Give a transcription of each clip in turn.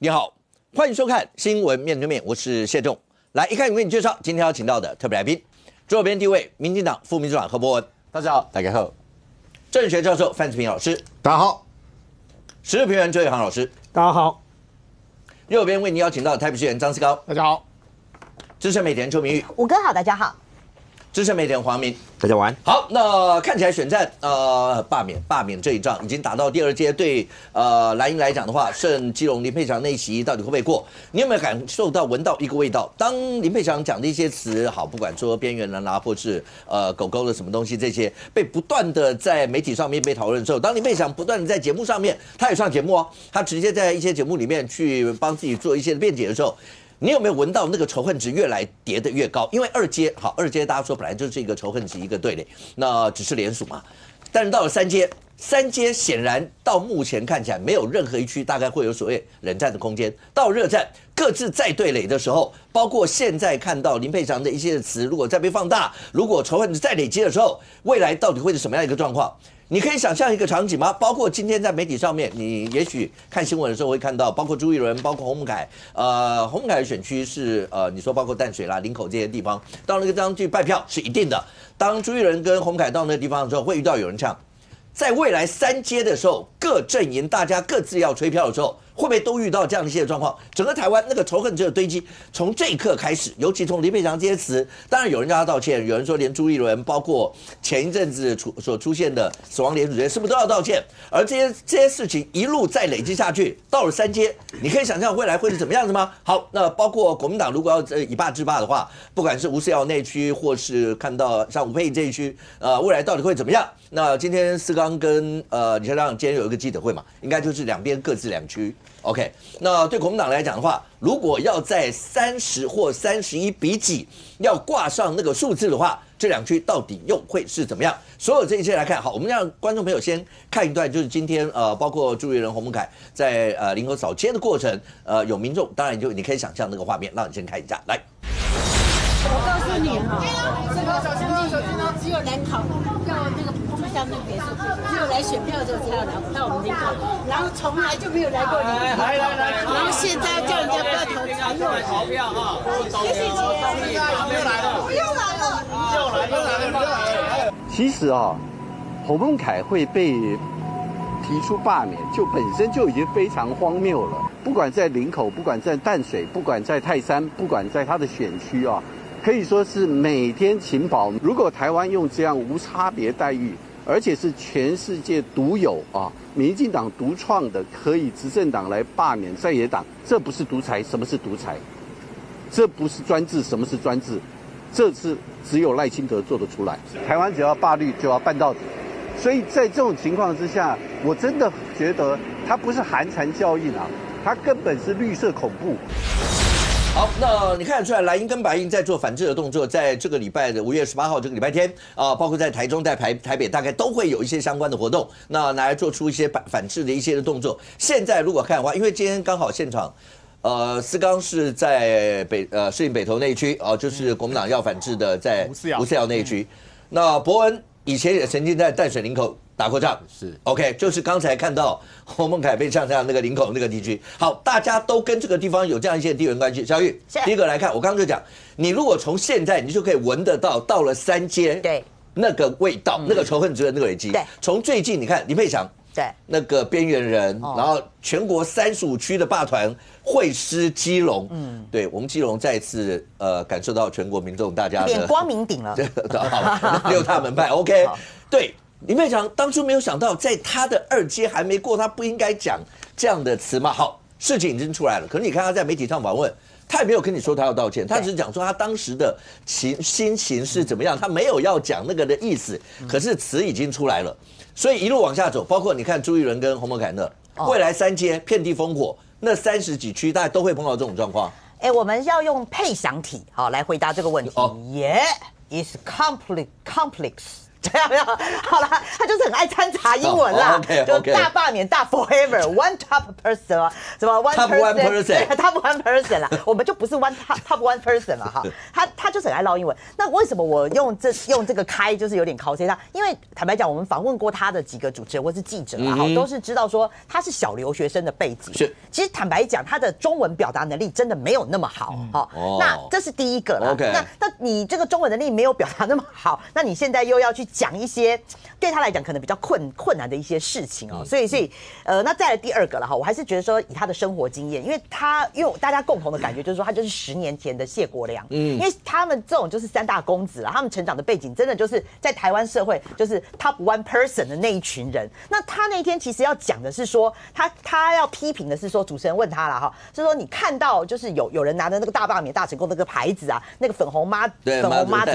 你好，欢迎收看《新闻面对面》，我是谢仲。来，一看为你介绍今天要请到的特别来宾，左边第一位，民进党副秘书长何博文，大家好，大家好。政治学教授范志平老师，大家好。时事评论周伟航老师，大家好。右边为您邀请到台北市议员张思高，大家好。资深媒体人邱明玉，五哥好，大家好。资深媒体人黄明，大家晚安。好，那看起来选战罢免这一仗已经打到第二阶，对蓝营来讲的话，胜基隆林佩祥那一席到底会不会过？你有没有感受到闻到一个味道？当林佩祥讲的一些词，好，不管说边缘人啦，或是狗狗的什么东西，这些被不断的在媒体上面被讨论的时候，当林佩祥不断的在节目上面，他也上节目哦，他直接在一些节目里面去帮自己做一些辩解的时候。你有没有闻到那个仇恨值越来叠得越高？因为二阶大家说本来就是一个仇恨值一个对垒，那只是联署嘛。但是到了三阶显然到目前看起来没有任何一区大概会有所谓冷战的空间。到热战各自再对垒的时候，包括现在看到林佩祥的一些词，如果再被放大，如果仇恨值再累积的时候，未来到底会是什么样一个状况？你可以想象一个场景吗？包括今天在媒体上面，你也许看新闻的时候会看到，包括朱一伦，包括洪孟凯，洪孟凯的选区是你说包括淡水啦、林口这些地方，到那个地方去拜票是一定的。当朱一伦跟洪孟凯到那个地方的时候，会遇到有人呛。在未来三阶的时候，各阵营大家各自要吹票的时候，会不会都遇到这样一些状况？整个台湾那个仇恨值的堆积，从这一刻开始，尤其从林佩祥这些词，当然有人叫他道歉，有人说连朱一伦，包括前一阵子所出现的死亡联署这些，是不是都要道歉？而这些事情一路再累积下去，到了三阶，你可以想象未来会是怎么样子吗？好，那包括国民党如果要以霸制霸的话，不管是吴思瑶那一区，或是看到像吴佩仪这一区，未来到底会怎么样？那今天思刚跟李先生今天有一个记者会嘛，应该就是两边各自两区。OK， 那对国民党来讲的话，如果要在30或31比几要挂上那个数字的话，这两区到底又会是怎么样？所有这一切来看，好，我们让观众朋友先看一段，就是今天包括朱一伦、洪孟凯在林口扫街的过程，有民众，当然你可以想象那个画面，让你先看一下，来。我告诉你哈，这个只有来考要那个补助像那个别墅，只有来选票的时候才要来到我们林口，然后从来就没有来过林口。来，然后现在叫人家不要投才又来投票哈。谢谢姐，又来了，又来了。其实洪孟凯会被提出罢免，就本身就已经非常荒谬了。不管在林口，不管在淡水，不管在泰山，不管在他的选区可以说是每天勤保。如果台湾用这样无差别待遇，而且是全世界独有民进党独创的，可以执政党来罢免在野党，这不是独裁，什么是独裁？这不是专制，什么是专制？这是只有赖清德做得出来。台湾只要罢绿就要办到底，所以在这种情况之下，我真的觉得它不是寒蝉效应它根本是绿色恐怖。好，那你看得出来，蓝营跟白营在做反制的动作，在这个礼拜的5月18号这个礼拜天包括在台中、在台北，大概都会有一些相关的活动，那拿来做出一些反制的一些的动作。现在如果看的话，因为今天刚好现场，思刚是在士林北投那一区就是国民党要反制的，在吴思瑶那一区。那博文以前也曾经在淡水林口打过仗，是 OK， 就是刚才看到洪孟凯被呛那个林口那个地区。好，大家都跟这个地方有这样一些地缘关系。小玉，第一个来看，我刚刚就讲，你如果从现在你就可以闻得到了三阶，对那个味道，那个仇恨值的那个累积。对，从最近你看林佩祥，对那个边缘人，然后全国35区的霸团会师基隆，对我们基隆再一次感受到全国民众大家的脸光明顶了，好六大门派 OK， 对。林佩祥当初没有想到，在他的二阶还没过，他不应该讲这样的词嘛。好，事情已经出来了，可是你看他在媒体上访问，他也没有跟你说他要道歉，他只是讲说他当时的心情是怎么样，他没有要讲那个的意思，可是词已经出来了，所以一路往下走，包括你看朱一伦跟洪孟凯那未来三阶遍地烽火，那30几区大家都会碰到这种状况。我们要用配详体来回答这个问题。Yeah, it's complex. 这样没有？好了，他就是很爱掺杂英文啦，就大罢免大 forever one top person 啊，什么 one top one person， 对 top one person 啦，我们就不是 top one person 了哈。他就是很爱唠英文。那为什么我用这个开就是有点考谁他？因为坦白讲，我们访问过他的几个主持人或是记者啊，都是知道说他是小留学生的背景。是，其实坦白讲，他的中文表达能力真的没有那么好。那这是第一个啦。那你这个中文能力没有表达那么好，那你现在又要去讲一些对他来讲可能比较困难的一些事情哦。所以那再来第二个了哈，我还是觉得说以他的生活经验，因为大家共同的感觉就是说他就是10年前的谢国良。因为他们这种就是3大公子啊，他们成长的背景真的就是在台湾社会就是 top one person 的那一群人。那他那天其实要讲的是说，他要批评的是说，主持人问他了哈，是说你看到就是有人拿着那个大罢免大成功那个牌子啊，那个粉红妈祖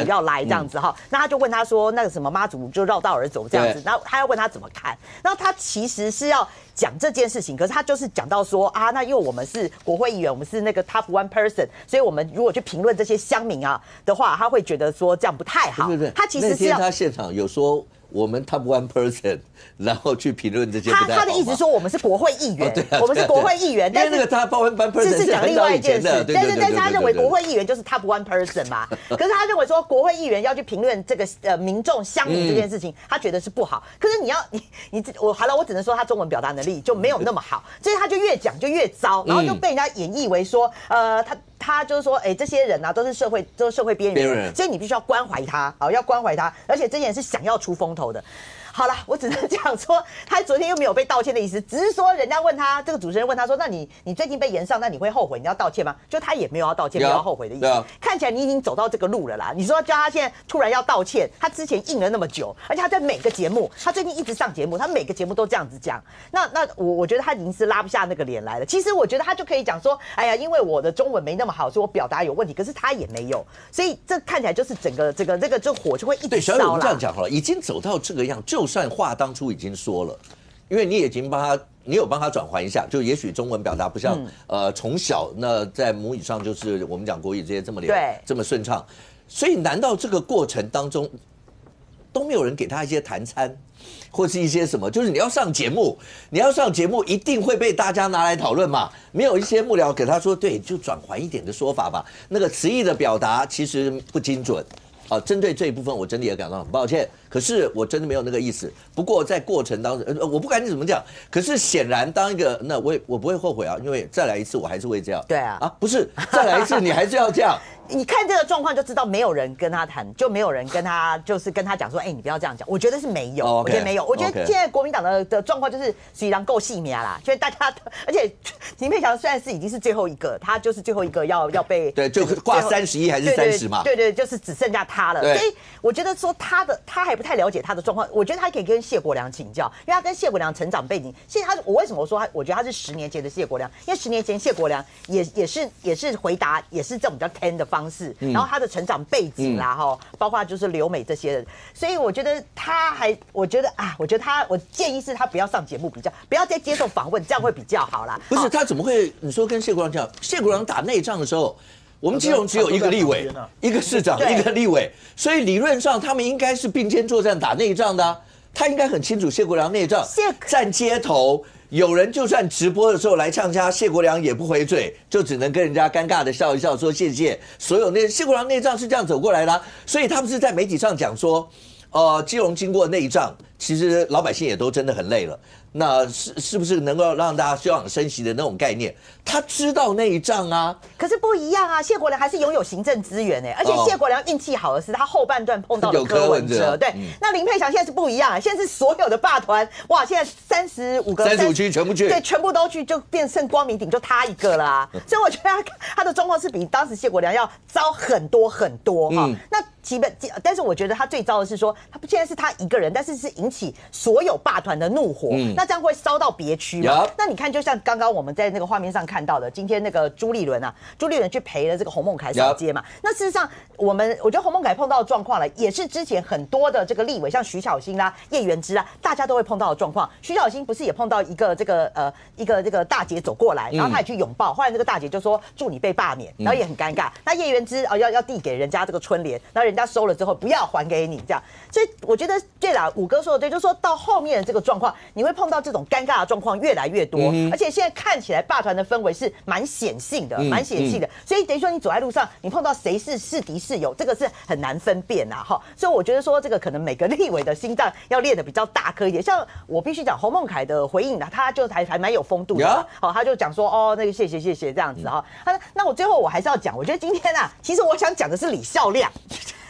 要来这样子哈，那他就问他说那个什么妈祖就绕道而走这样子，然后他要问他怎么看，然后他其实是要讲这件事情，可是他就是讲到说啊，那因为我们是国会议员，我们是那个 top one person， 所以我们如果去评论这些乡民啊的话，他会觉得说这样不太好。对，他其实是要他现场有说我们 top one person， 然后去评论这些不太好。他的意思说我们是国会议员，我们是国会议员，但是那个 top one person 是讲另外一件事，但是他认为国会议员就是 top one person 嘛，可是他认为说国会议员要去评论这个民众乡民这件事情，他觉得是不好。可是我只能说他中文表达能力就没有那么好，所以他就越讲就越糟，然后就被人家演绎为说他就是说，这些人啊都是社会边缘人，所以你必须要关怀他，要关怀他，而且这些人是想要出风头的。好了，我只能讲说，他昨天又没有被道歉的意思，只是说人家问他，这个主持人问他说，那你最近被延上，那你会后悔，你要道歉吗？就他也没有要道歉，没有要后悔的意思。看起来你已经走到这个路了啦。你说叫他现在突然要道歉，他之前硬了那么久，而且他在每个节目，他最近一直上节目，他每个节目都这样子讲。那我觉得他已经是拉不下那个脸来了。其实我觉得他就可以讲说，哎呀，因为我的中文没那么好，所以我表达有问题。可是他也没有，所以这看起来就是整个这个就火就会一直烧了。对，小友，我们这样讲好了，已经走到这个样，就算话当初已经说了，因为你已经你有帮他转换一下，就也许中文表达不像从小那在母语上就是我们讲国语这些这么这么顺畅，所以难道这个过程当中都没有人给他一些谈餐，或是一些什么？就是你要上节目一定会被大家拿来讨论嘛？没有一些幕僚给他说，对，就转换一点的说法吧，那个词义的表达其实不精准。针对这一部分，我真的也感到很抱歉。可是我真的没有那个意思。不过在过程当中，我不管你怎么讲，可是显然当一个，那我不会后悔啊，因为再来一次我还是会这样。对啊，不是再来一次你还是要这样。你看这个状况就知道，没有人跟他谈，就没有人跟他讲说，你不要这样讲。我觉得是没有，我觉得没有。我觉得现在国民党的状况就是虽然够细密啦，所以大家，而且林佩强虽然是已经是最后一个，他就是最后一个要被对，就挂31还是30嘛？对，就是只剩下他了。所以我觉得说他还不太了解他的状况，我觉得他可以跟谢国良请教，因为他跟谢国良成长背景。现在我为什么说我觉得他是10年前的谢国良？因为10年前谢国良也是回答也是这种比较 10的方式，然后他的成长背景啦，包括就是留美这些人，所以我觉得我建议是他不要上节目比较，不要再接受访问，这样会比较好啦。不是他怎么会？你说跟谢国良讲，谢国良打内仗的时候，我们基隆只有一个立委、一个市长、一个立委，所以理论上他们应该是并肩作战打内仗的啊。他应该很清楚谢国良内仗，站街头。有人就算直播的时候来呛他，谢国良也不回嘴，就只能跟人家尴尬的笑一笑，说谢谢。所有谢国良内仗是这样走过来的，所以他们是在媒体上讲说，基隆经过内仗，其实老百姓也都真的很累了。那是不是能够让大家休养生息的那种概念？他知道那一仗啊，可是不一样啊。谢国良还是拥有行政资源而且谢国良运气好的是他后半段碰到了柯文哲，对。那林佩强现在是不一样现在是所有的霸团，哇，现在35区全部去，对，全部都去，就变剩光明顶就他一个啦。所以我觉得他的状况是比当时谢国良要糟很多很多那但是我觉得他最糟的是说，他现在是他一个人，但是是引起所有霸团的怒火。那这样会烧到别区嘛？那你看，就像刚刚我们在那个画面上看到的，今天那个朱立伦去陪了这个洪孟凯扫街嘛。那事实上，我觉得洪孟凯碰到的状况了，也是之前很多的这个立委，像徐巧芯啦、叶元之啊，大家都会碰到的状况。徐巧芯不是也碰到一个这个大姐走过来，然后他也去拥抱，后来这个大姐就说祝你被罢免，然后也很尴尬。那叶元之要递给人家这个春联，然后人家收了之后不要还给你这样。所以我觉得对啦，武哥说的对，就是说到后面的这个状况，你会碰到这种尴尬的状况越来越多，而且现在看起来霸团的氛围是蛮显性的，所以等于说你走在路上，你碰到谁是敌是友，这个是很难分辨呐，哈。所以我觉得说这个可能每个立委的心脏要练得比较大颗一点。像我必须讲洪孟凯的回应呢，他就还蛮有风度的，他就讲说那个谢谢这样子哈。那我最后我还是要讲，我觉得今天啊，其实我想讲的是李孝亮。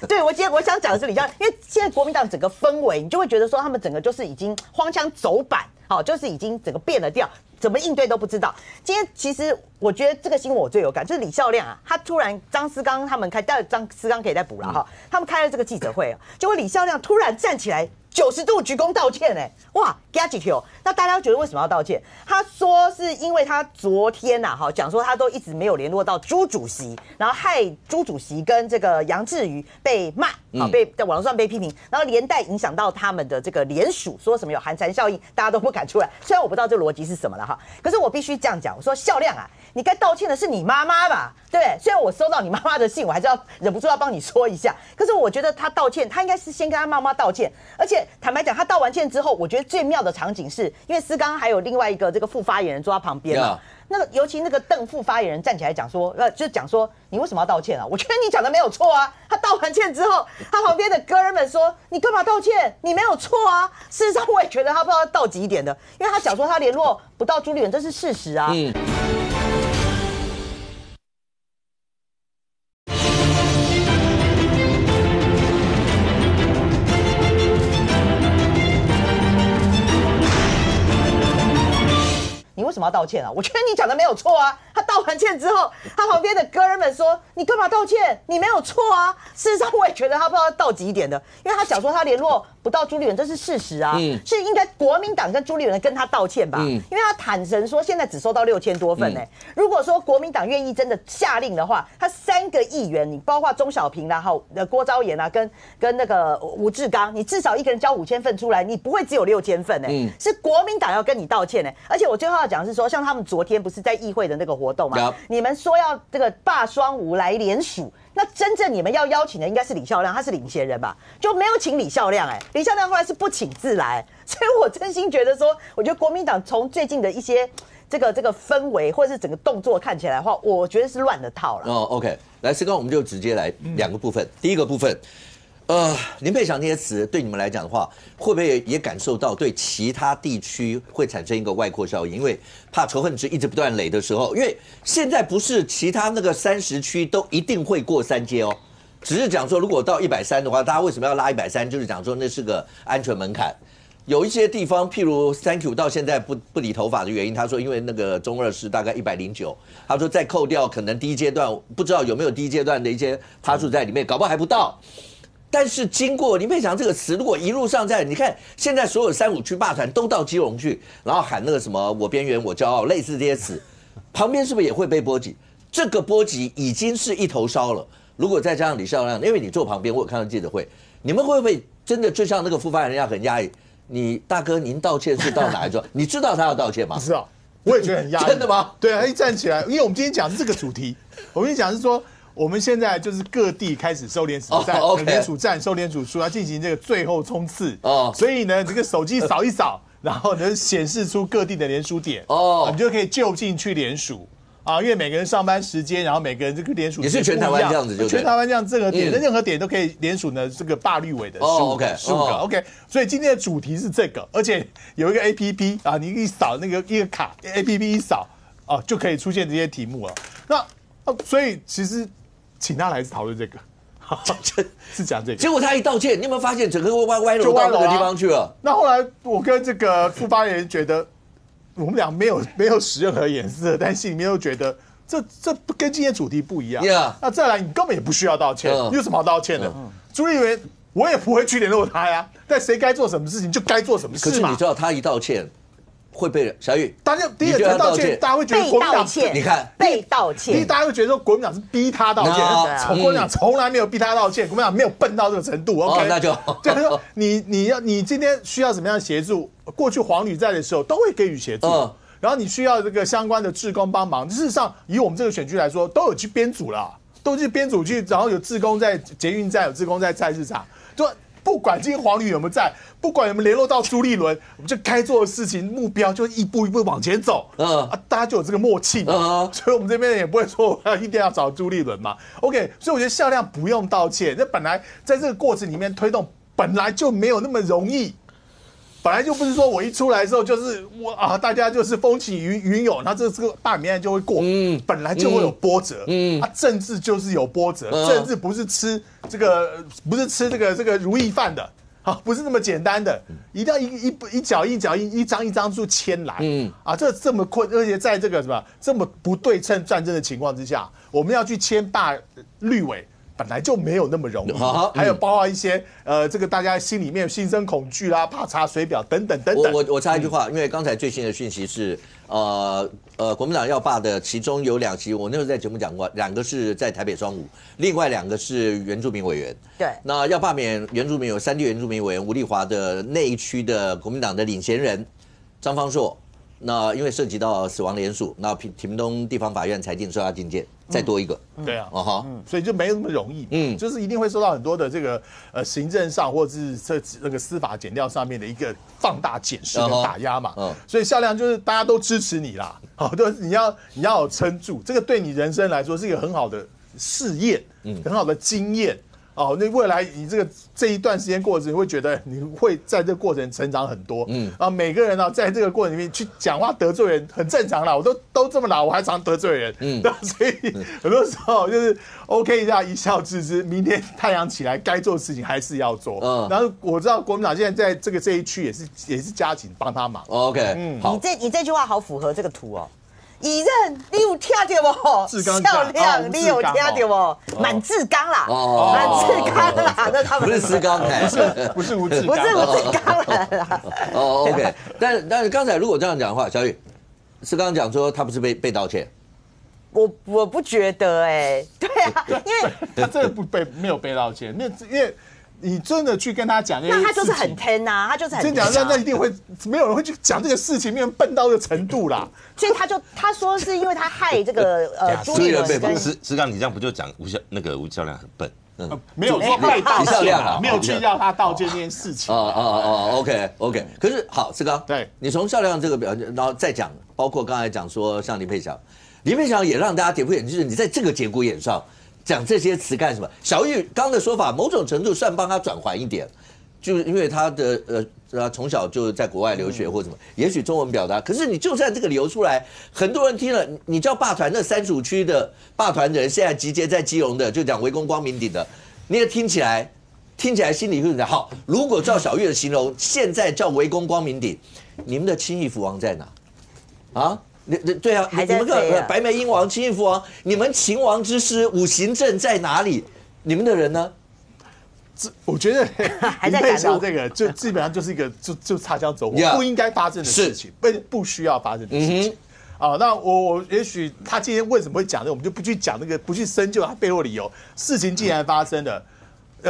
对，我想讲的是李孝亮，因为现在国民党整个氛围，你就会觉得说他们整个就是已经荒腔走板，就是已经整个变了调，怎么应对都不知道。今天其实我觉得这个新闻我最有感，就是李孝亮啊，他突然张思刚他们张思刚可以再补了哈，他们开了这个记者会，结果李孝亮突然站起来90度鞠躬道歉哇，给他几条。那大家觉得为什么要道歉？他说是因为他昨天讲说他都一直没有联络到朱主席，然后害朱主席跟这个杨志瑜被骂，被在网络上被批评，然后连带影响到他们的这个联署，说什么有寒蝉效应，大家都不敢出来。虽然我不知道这逻辑是什么了哈，可是我必须这样讲，我说孝亮啊，你该道歉的是你妈妈吧，对不对？虽然我收到你妈妈的信，我还是要忍不住要帮你说一下。可是我觉得他道歉，他应该是先跟他妈妈道歉，而且坦白讲，他道完歉之后，我觉得最妙的场景是，因为思刚还有另外一个这个副发言人坐他旁边嘛，那个尤其那个邓副发言人站起来讲说，就是讲说你为什么要道歉啊？我觉得你讲的没有错啊。他道完歉之后，他旁边的哥们说你干嘛道歉？你没有错啊。事实上，我也觉得他不知道道几点的，因为他讲说他联络不到朱立伦，这是事实啊。你为什么要道歉啊？我觉得你讲的没有错啊。他道完歉之后，他旁边的哥们说你干嘛道歉？你没有错啊。事实上，我也觉得他不知道道几点的，因为他讲说他联络不到朱立伦，这是事实啊，是应该国民党跟朱立伦跟他道歉吧，因为他坦诚说现在只收到6000多份如果说国民党愿意真的下令的话，他3个议员，你包括钟小平啦、郭昭言啊，跟那个吴志刚，你至少一个人交5000份出来，你不会只有6000份是国民党要跟你道歉而且我最后要讲的是说，像他们昨天不是在议会的那个活动嘛，你们说要这个罢双吴来联署。那真正你们要邀请的应该是李孝亮，他是领衔人吧，就没有请李孝亮李孝亮后来是不请自来，所以我真心觉得说，我觉得国民党从最近的一些这个氛围或者是整个动作看起来的话，我觉得是乱了套了。OK， 来，思刚我们就直接来2个部分，第一个部分。林佩祥那些词对你们来讲的话，会不会也感受到对其他地区会产生一个外扩效应？因为怕仇恨值一直不断累的时候，因为现在不是其他那个30区都一定会过3阶哦，只是讲说如果到130的话，大家为什么要拉130？就是讲说那是个安全门槛。有一些地方，譬如3Q 到现在不理头发的原因，他说因为那个中2是大概109，他说再扣掉可能第一阶段不知道有没有第一阶段的一些趴数在里面，搞不好还不到。但是经过林佩祥这个词，如果一路上在，你看现在所有3、5区霸团都到基隆去，然后喊那个什么我边缘我骄傲，类似这些词，旁边是不是也会被波及？这个波及已经是一头烧了。如果再加上李孝亮，因为你坐旁边，我有看到记者会，你们会不会真的就像那个副发言人一样很压抑？你大哥您道歉是到哪一种？你知道他要道歉吗？不知道，我也觉得很压抑。真的吗？对啊，他一站起来，因为我们今天讲是这个主题，我们讲是说。我们现在就是各地开始收联署站、联署站、收联署书，要进行这个最后冲刺。所以呢，这个手机扫一扫，然后呢显示出各地的联署点，你就可以就近去联署因为每个人上班时间，然后每个人这个联署也是全台湾这样子，全台湾这样这个点，任何点都可以联署呢。这个罢绿委的15个 ，OK。所以今天的主题是这个，而且有一个 APP 你一扫那个一个卡 APP 一扫就可以出现这些题目了。那所以其实。请他来讨论这个，是讲这个。结果他一道歉，你有没有发现整个歪楼到那个地方去了？那后来我跟这个副发言人觉得，我们俩没有使任何眼色，但心里面又觉得这跟今天主题不一样。那再来，你根本也不需要道歉，你有什么好道歉的？朱立伦我也不会去联络他呀，但谁该做什么事情就该做什么事嘛。可是你知道他一道歉。会被小雨，大家第一个道歉，大家会觉得国民党你看被道歉，第一大家会觉得说国民党是逼他道歉，国民党从来没有逼他道歉，国民党没有笨到这个程度。OK， 那就就是说你今天需要什么样的协助？过去黄旅在的时候都会给予协助。然后你需要这个相关的志工帮忙，事实上以我们这个选区来说，都有去编组了，都去编组去，然后有志工在捷运站，有志工在菜市场，就不管今天黄旅有没有在，不管有没有联络到朱立伦，我们就该做的事情目标就一步一步往前走，大家就有这个默契嘛，所以我们这边也不会说我一定要找朱立伦嘛 ，OK， 所以我觉得夏亮不用道歉，那本来在这个过程里面推动本来就没有那么容易。本来就不是说我一出来之后就是大家就是风起云涌，然后这个罢免案就会过，本来就会有波折，政治就是有波折，政治不是吃这个如意饭的，不是那么简单的，一定要一脚一脚一张一张去牵来，这么困，而且在这个这么不对称战争的情况之下，我们要去牵罢绿委。本来就没有那么容易，还有包括一些这个大家心里面心生恐惧啦，怕查水表等等等等。我插一句话，因为刚才最新的讯息是，国民党要罢的，其中有2席，我那时候在节目讲过，2个是在台北双武，另外2个是原住民委员。对，那要罢免原住民有3地原住民委员吴丽华的那一区的国民党的领衔人张方硕，那因为涉及到死亡联署，那屏东地方法院裁定收押禁见。再多一个，对啊，所以就没有那么容易，就是一定会受到很多的这个行政上或者是这个司法检调上面的一个放大检视跟打压嘛，所以夏亮就是大家都支持你啦，都你要有撑住，这个对你人生来说是一个很好的试验，很好的经验。那未来你这一段时间过程，你会觉得你会在这个过程成长很多。每个人在这个过程里面去讲话得罪人很正常啦，我都这么老，我还常得罪人。所以很多时候就是 OK 一下，一笑置之。明天太阳起来，该做的事情还是要做。然后我知道国民党现在在这一区也是加紧帮他忙。OK， 好，你这句话好符合这个图哦。以任，你有听到不？漂亮，你有听到不？满志刚啦，满志刚啦，那他们不是思刚，不是吴志刚，不是吴志刚啦。OK， 但是刚才如果这样讲的话，小雨，思刚讲说他不是被道歉，我不觉得对啊，因为他真的没有被道歉，因为。你真的去跟他讲，那他就是很天呐，他就是很真讲，那一定会没有人会去讲这个事情，没有人笨到这个程度啦。所以他说是因为他害这个朱立伦跟思刚，你这样不就讲吴孝亮很笨？没有说被道歉啊，没有去要他道歉这件事情。OK。可是好，思刚，对你从孝亮这个表现，然后再讲，包括刚才讲说像林佩祥也让大家跌破眼镜，就是你在这个节骨眼上。讲这些词干什么？小玉刚的说法，某种程度算帮他转圜一点，就是因为他的从小就在国外留学或什么，也许中文表达。可是你就算这个理由出来，很多人听了，你叫罢团那35区的罢团的人，现在集结在基隆的，就讲围攻光明顶的，你也听起来心里会讲好。如果照小玉的形容，现在叫围攻光明顶，你们的亲义福王在哪？啊？对啊，你们个白眉鹰王、亲义福王，你们秦王之师五行阵在哪里？你们的人呢？我觉得林佩祥这个就基本上就是一个就擦枪走火，不应该发生的事情，不需要发生的事情。那我也许他今天为什么会讲这个，我们就不去讲那个，不去深究他背后理由。事情既然发生了，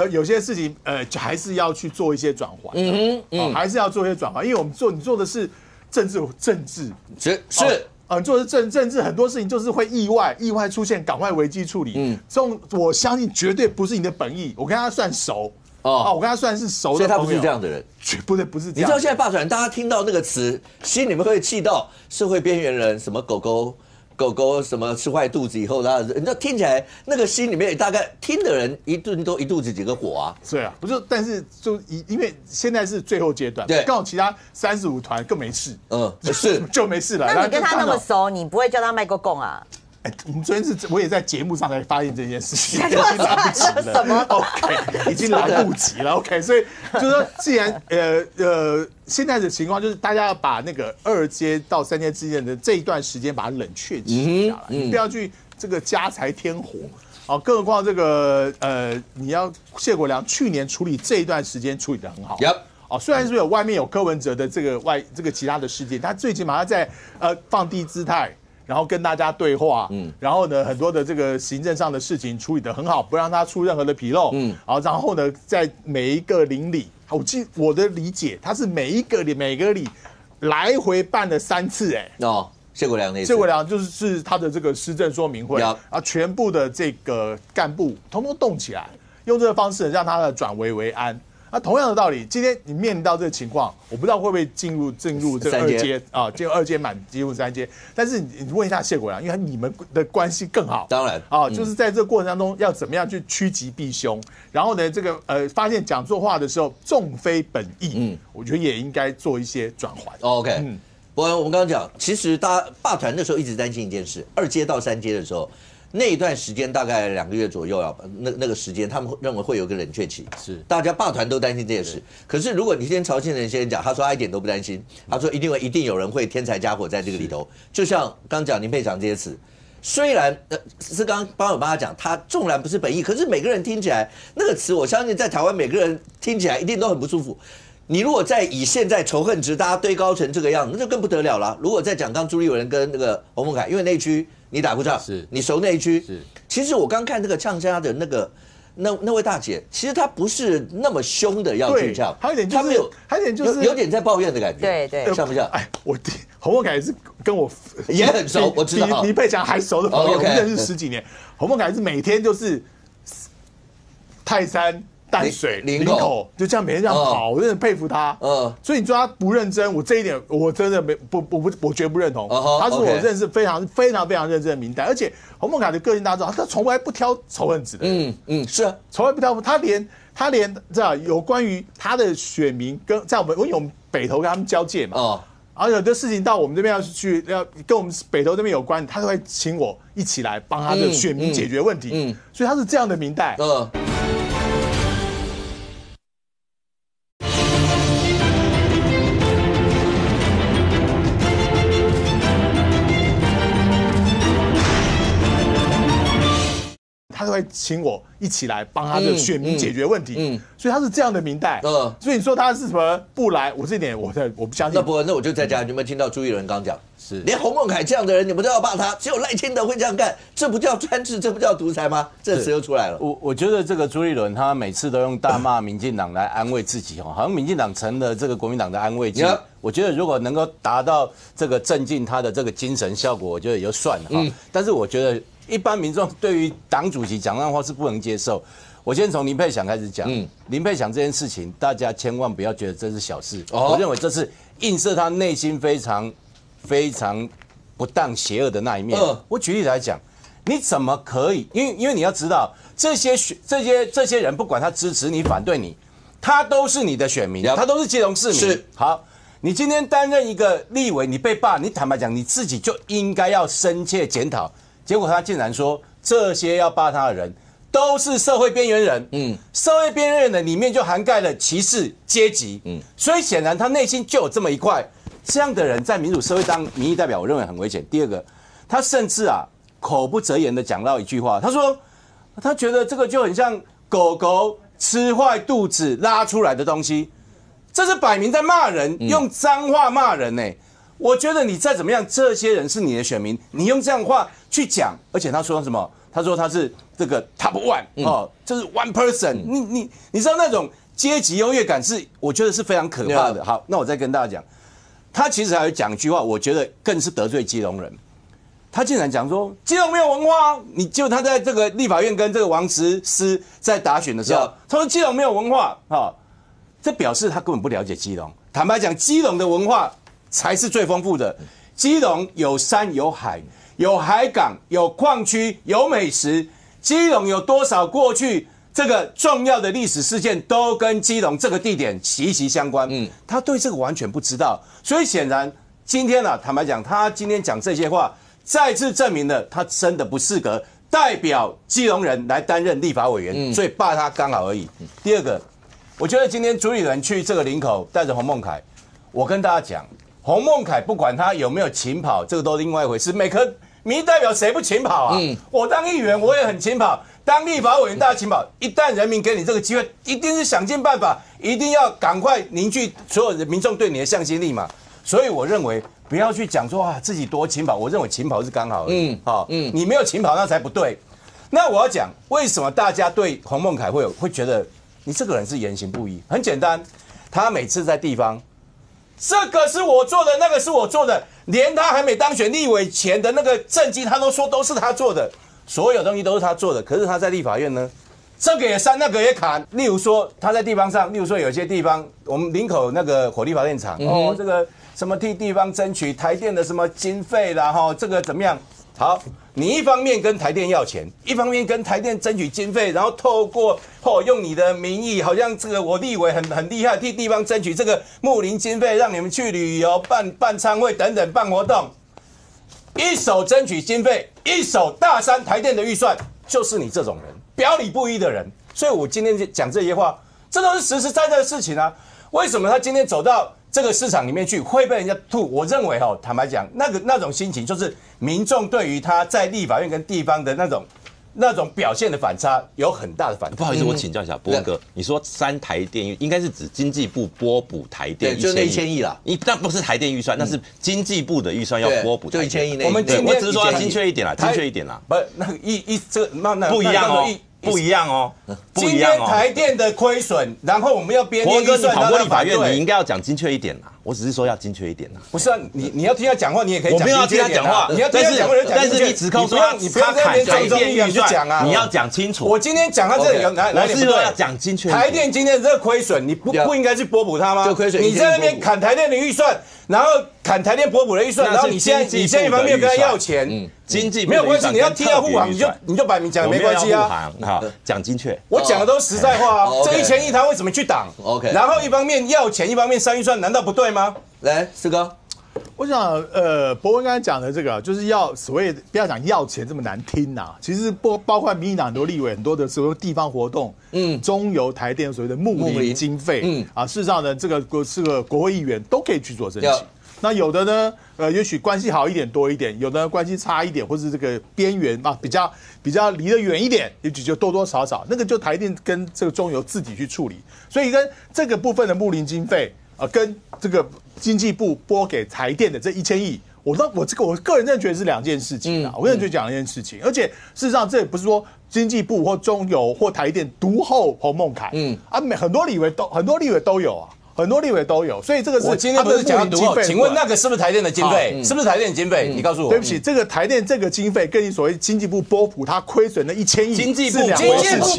有些事情还是要去做一些转换，还是要做一些转换，因为你做的是。政治是你做的是政治，很多事情就是会意外出现，赶快危机处理。我相信绝对不是你的本意。我跟他算熟我跟他算是熟的朋友，所以他不是这样的人，绝不是这样。你知道现在罢团，大家听到那个词，心里面会气到社会边缘人，什么狗狗什么吃坏肚子以后，你知道听起来那个心里面大概听的人一肚子几个火啊。对啊，不是，但是就因为现在是最后阶段，对，刚好其他35团更没事，是就没事了。那你跟他那么熟，你不会叫他卖过供啊？我们昨天我也在节目上才发现这件事情，已经来不及了。什么 ？OK， 已经来不及了。OK， 所以就是说，既然现在的情况就是大家要把那个2阶到3阶之间的这一段时间把它冷却期下来，你不要去这个加柴添火。更何况这个你要谢国樑去年处理这一段时间处理得很好。哦，虽然说外面有柯文哲的这个其他的事件，他最起码他在放低姿态。然后跟大家对话，然后呢，很多的这个行政上的事情处理得很好，不让他出任何的纰漏，然后呢，在每一个邻里，我的理解，他是每个里来回办了3次，谢国良那次，谢国良就是他的这个施政说明会，全部的这个干部统统动起来，用这个方式让他的转危为安。那同样的道理，今天你面临到这个情况，我不知道会不会进入这个2阶啊，进入2阶满进入3阶。但是你问一下谢国良，因为你们的关系更好，当然啊，就是在这个过程当中要怎么样去趋吉避凶，然后呢，这个发现讲错话的时候纵非本意，我觉得也应该做一些转换。OK，我们刚刚讲，其实大家霸团那时候一直担心一件事，2阶到3阶的时候。那一段时间大概2个月左右那个时间，他们认为会有个冷却期，是大家霸团都担心这件事。可是如果你今天曹庆仁先生讲，他说他一点都不担心，他说一定有人会添柴加火在这个里头。就像刚讲林佩祥这些词，虽然是刚帮我帮他讲，他纵然不是本意，可是每个人听起来那个词，我相信在台湾每个人听起来一定都很不舒服。你如果再以现在仇恨值大家堆高成这个样子，那就更不得了了。如果再讲刚朱立伦跟那个洪孟凯，因为那一区你打过仗，是你熟那一区，是。其实我刚看这个呛家的那位大姐，其实她不是那么凶的要去呛，还有点就是有点在抱怨的感觉，对，像不像？哎，洪孟凯是跟我也很熟，我知道，比林佩祥还熟的朋友，我们认识10几年。洪孟凯是每天就是泰山。淡水、林口就这样每天这样跑，我真的佩服他。所以你说他不认真，我这一点我真的我绝不认同。他是我认识非常认真的名单，而且洪孟凯的个性大家知道，他从来不挑仇恨值的。是啊，从来不挑，他连这样有关于他的选民跟在我们北投跟他们交界嘛。然后有的事情到我们这边要跟我们北投这边有关，他都会请我一起来帮他的选民解决问题。所以他是这样的民代。他都会请我一起来帮他的选民解决问题，所以他是这样的民代。所以你说他是什么不来，我这点我不相信。那我就在家，你有没有听到朱一伦刚讲？是连洪孟凯这样的人，你们都要骂他，只有赖清德会这样干，这不叫专制，这不叫独裁吗？这词又出来了。我觉得这个朱立伦他每次都用大骂民进党来安慰自己，好像民进党成了这个国民党的安慰剂。我觉得如果能够达到这个镇静他的这个精神效果，我觉得也就算了哈。但是我觉得一般民众对于党主席讲那话是不能接受。我先从林佩祥开始讲。林佩祥这件事情，大家千万不要觉得这是小事。我认为这是映射他内心非常不当邪恶的那一面。我举例来讲，你怎么可以？因为你要知道，这些人不管他支持你反对你，他都是你的选民，他都是基隆市民。是好。你今天担任一个立委，你被罢，你坦白讲，你自己就应该要深切检讨。结果他竟然说，这些要罢他的人都是社会边缘人。社会边缘人的里面就涵盖了歧视阶级。所以显然他内心就有这么一块。这样的人在民主社会当民意代表，我认为很危险。第二个，他甚至口不择言的讲到一句话，他说他觉得这个就很像狗狗吃坏肚子拉出来的东西。这是摆明在骂人，用脏话骂人呢。我觉得你再怎么样，这些人是你的选民，你用这样的话去讲，而且他说什么？他说他是这个 top one 就是 one person。你知道那种阶级优越感是，我觉得是非常可怕的。好，那我再跟大家讲，他其实还有讲一句话，我觉得更是得罪基隆人。他竟然讲说基隆没有文化，就他在这个立法院跟这个王石思在打选的时候，他说基隆没有文化这表示他根本不了解基隆。坦白讲，基隆的文化才是最丰富的。基隆有山有海，有海港，有矿区，有美食。基隆有多少过去这个重要的历史事件都跟基隆这个地点息息相关。他对这个完全不知道。所以显然今天坦白讲，他今天讲这些话，再次证明了他真的不适合代表基隆人来担任立法委员。所以罢他刚好而已。第二个。我觉得今天朱立伦去这个林口带着洪孟凯，我跟大家讲，洪孟凯不管他有没有勤跑，这个都另外一回事。民意代表谁不勤跑啊？我当议员我也很勤跑，当立法委员大家勤跑。一旦人民给你这个机会，一定是想尽办法，一定要赶快凝聚所有的民众对你的向心力嘛。所以我认为不要去讲说自己多勤跑，我认为勤跑是刚好而已。你没有勤跑那才不对。那我要讲为什么大家对洪孟凯会觉得你这个人是言行不一？很简单，他每次在地方，这个是我做的，那个是我做的，连他还没当选立委前的那个政绩，他都说都是他做的，所有东西都是他做的。可是他在立法院呢，这个也删，那个也砍。例如说他在地方上，例如说有些地方，我们林口那个火力发电厂，这个什么替地方争取台电的什么经费啦，这个怎么样？好，你一方面跟台电要钱，一方面跟台电争取经费，然后透过用你的名义，好像这个我立委很厉害，替地方争取这个睦邻经费，让你们去旅游、办餐会等等办活动，一手争取经费，一手大删台电的预算，就是你这种人，表里不一的人。所以我今天讲这些话，这都是实实在在的事情啊。为什么他今天走到这个市场里面去会被人家吐？我认为坦白讲，那种心情就是民众对于他在立法院跟地方的那种表现的反差有很大的反差。不好意思，我请教一下波哥，你说删台电应该是指经济部拨补台电就那1000亿啦。那不是台电预算，那是经济部的预算要拨补，就1000亿那。我只是说要精确一点啦，精确一点啦。不，那个这个那不一样哦。不一样哦，今天台电的亏损，然后我们要编列预算，你跑过立法院，你应该要讲精确一点啦。我只是说要精确一点啦。不是啊，你要听他讲话，你也可以讲。我没有要听他讲话，你要听他讲话，但是你指控说他砍台电预算，你要讲清楚。我今天讲他这里我是说要讲精确。台电今天的这个亏损，你不应该去拨补他吗？就亏损，你在那边砍台电的预算，然后砍台电拨补的预算，然后你现在一方面跟他要钱。经济没有关系，你要替他护航，你就摆明讲没关系啊。好，讲精确。我讲的都是实在话啊。这1000亿他为什么去挡 ？OK。然后一方面要钱，一方面删预算，难道不对吗？来，四哥，我想博文刚才讲的这个，就是要所谓不要讲要钱这么难听呐。其实包括民进党很多立委很多的所谓地方活动，中油台电所谓的睦邻经费，事实上呢，这个国会议员都可以去做申请。那有的呢，也许关系好一点多一点，有的关系差一点，或是这个边缘比较离得远一点，也许就多多少少，那个就台电跟这个中油自己去处理。所以跟这个部分的睦邻经费，跟这个经济部拨给台电的这1000亿，我个人真的觉得是2件事情啊。我个人就讲2件事情，而且事实上这也不是说经济部或中油或台电独后洪孟凯，很多立委都有啊。很多立委都有，所以这个是我今天不是讲独后，请问那个是不是台电的经费？是不是台电的经费？你告诉我。对不起，这个台电这个经费跟你所谓经济部拨补它亏损的1000亿，经济部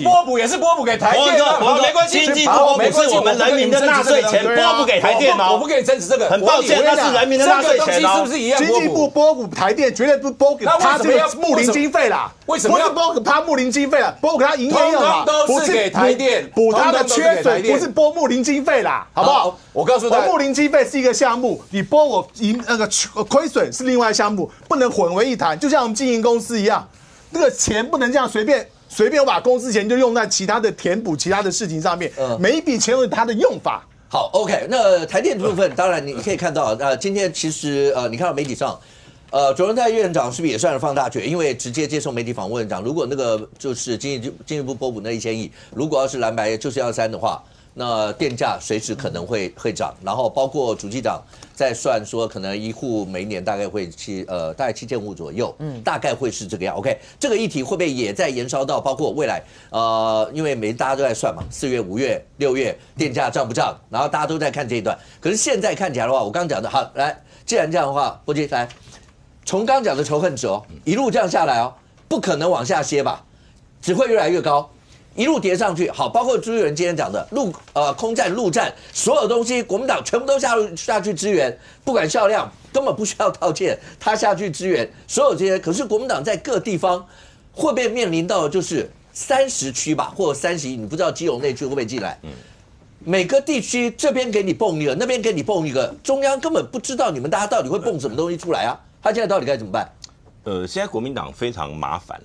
拨补也是拨补给台电啊，没关系，经济部拨补是我们人民的纳税钱，拨补给台电哦。我不跟你争执这个，很抱歉，那是人民的纳税钱哦。是不是一样？经济部拨补台电绝对不拨给他这个睦邻经费啦。为什么要拨给他睦邻经费啦？拨给他营业用啦，都是给台电补他的缺损，不是拨睦邻经费啦，好不好？我告诉大家，睦邻经费是一个项目，你拨我那个亏损是另外项目，不能混为一谈。就像我们经营公司一样，那个钱不能这样随便我把公司钱就用在其他的填补其他的事情上面，每一笔钱有它的用法。好 ，OK， 那台电的部分，当然你可以看到，今天其实你看到媒体上。卓荣泰院长是不是也算是放大决？因为直接接受媒体访问讲，如果那个就是经济部拨补那1000亿，如果要是蓝白就是要删的话，那电价随时可能会涨。然后包括主机长在算说，可能一户每年大概会大概7000户左右，大概会是这个样。OK， 这个议题会不会也在延烧到包括未来？因为大家都在算嘛，4月、5月、6月电价涨不涨？然后大家都在看这一段。可是现在看起来的话，我刚讲的好，来，既然这样的话，波基来。从刚讲的仇恨值一路这样下来不可能往下歇吧，只会越来越高，一路跌上去。好，包括朱立伦今天讲的空战、陆战，所有东西国民党全部都下去支援，不管销量根本不需要道歉，他下去支援所有这些。可是国民党在各地方会不会面临到就是30区吧，或者30亿，你不知道基隆那区会不会进来？每个地区这边给你蹦一个，那边给你蹦一个，中央根本不知道你们大家到底会蹦什么东西出来啊？他现在到底该怎么办？现在国民党非常麻烦，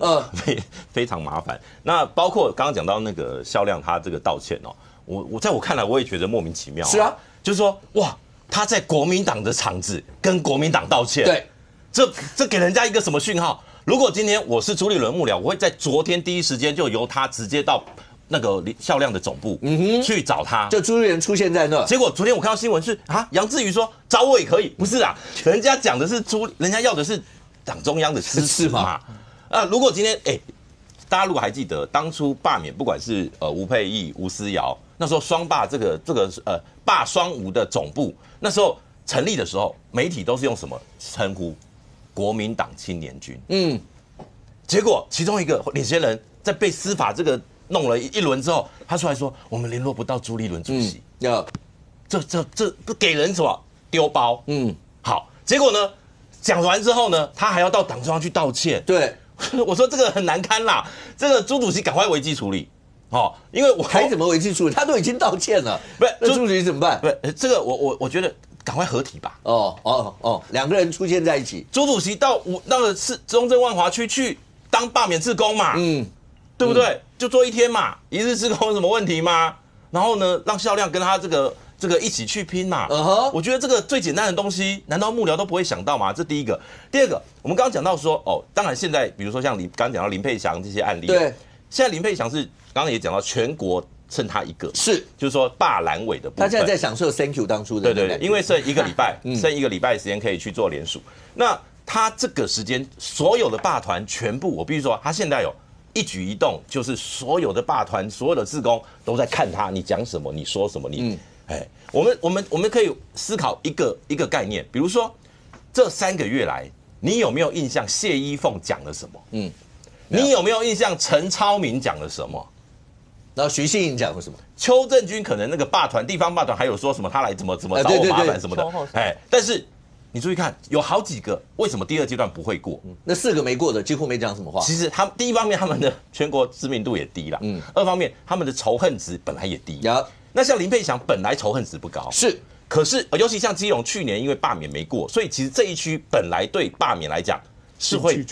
非常麻烦。那包括刚刚讲到那个销量，他这个道歉我在我看来，我也觉得莫名其妙。是啊，就是说，哇，他在国民党的场子跟国民党道歉，对，这给人家一个什么讯号？如果今天我是朱立伦幕僚，我会在昨天第一时间就由他直接到那个孝亮的总部去找他，就朱立伦出现在那。结果昨天我看到新闻是杨智瑜说找我也可以，不是啊，人家讲的是人家要的是党中央的支持嘛。如果今天大家如果还记得当初罢免，不管是吴沛忆、吴思瑶，那时候双罢这个罢双吴的总部，那时候成立的时候，媒体都是用什么称呼？国民党青年军。结果其中一个领先人在被司法这个弄了一轮之后，他出来说我们联络不到朱立伦主席。这给人什么丢包？好，结果呢讲完之后呢，他还要到党中央去道歉。对。我说这个很难堪啦，这个朱主席赶快危机处理，因为我还怎么危机处理？他都已经道歉了，不是那朱主席怎么办？不是这个我觉得赶快合体吧。两个人出现在一起，朱主席到那个是中正万华区去当罢免志工嘛，对不对？就做一天嘛，一日志工有什么问题吗？然后呢，让孝亮跟他这个一起去拼嘛。我觉得这个最简单的东西，难道幕僚都不会想到吗？这第一个。第二个，我们刚刚讲到说，当然现在比如说像刚刚讲到林佩祥这些案例，对，现在林佩祥是刚刚也讲到全国剩他一个，是，就是说罢蓝委的部分，他现在在享受 Thank you 当初的，对，因为剩一个礼拜，剩一个礼拜的时间可以去做联署。那他这个时间，所有的罢团全部，我必须说，他现在有一举一动，就是所有的罢团、所有的志工都在看他，你讲什么，你说什么，我们可以思考一个概念，比如说这3个月来，你有没有印象谢依凤讲了什么？你有没有印象陈超明讲了什么？然后徐信颖讲了什么？邱正军可能那个罢团地方罢团还有说什么他来怎么找我麻烦什么的，但是你注意看，有好几个为什么第2阶段不会过？那4个没过的几乎没讲什么话。其实第一方面他们的全国知名度也低啦，二方面他们的仇恨值本来也低。那像林佩祥本来仇恨值不高，是，可是尤其像基隆去年因为罢免没过，所以其实这一区本来对罢免来讲是会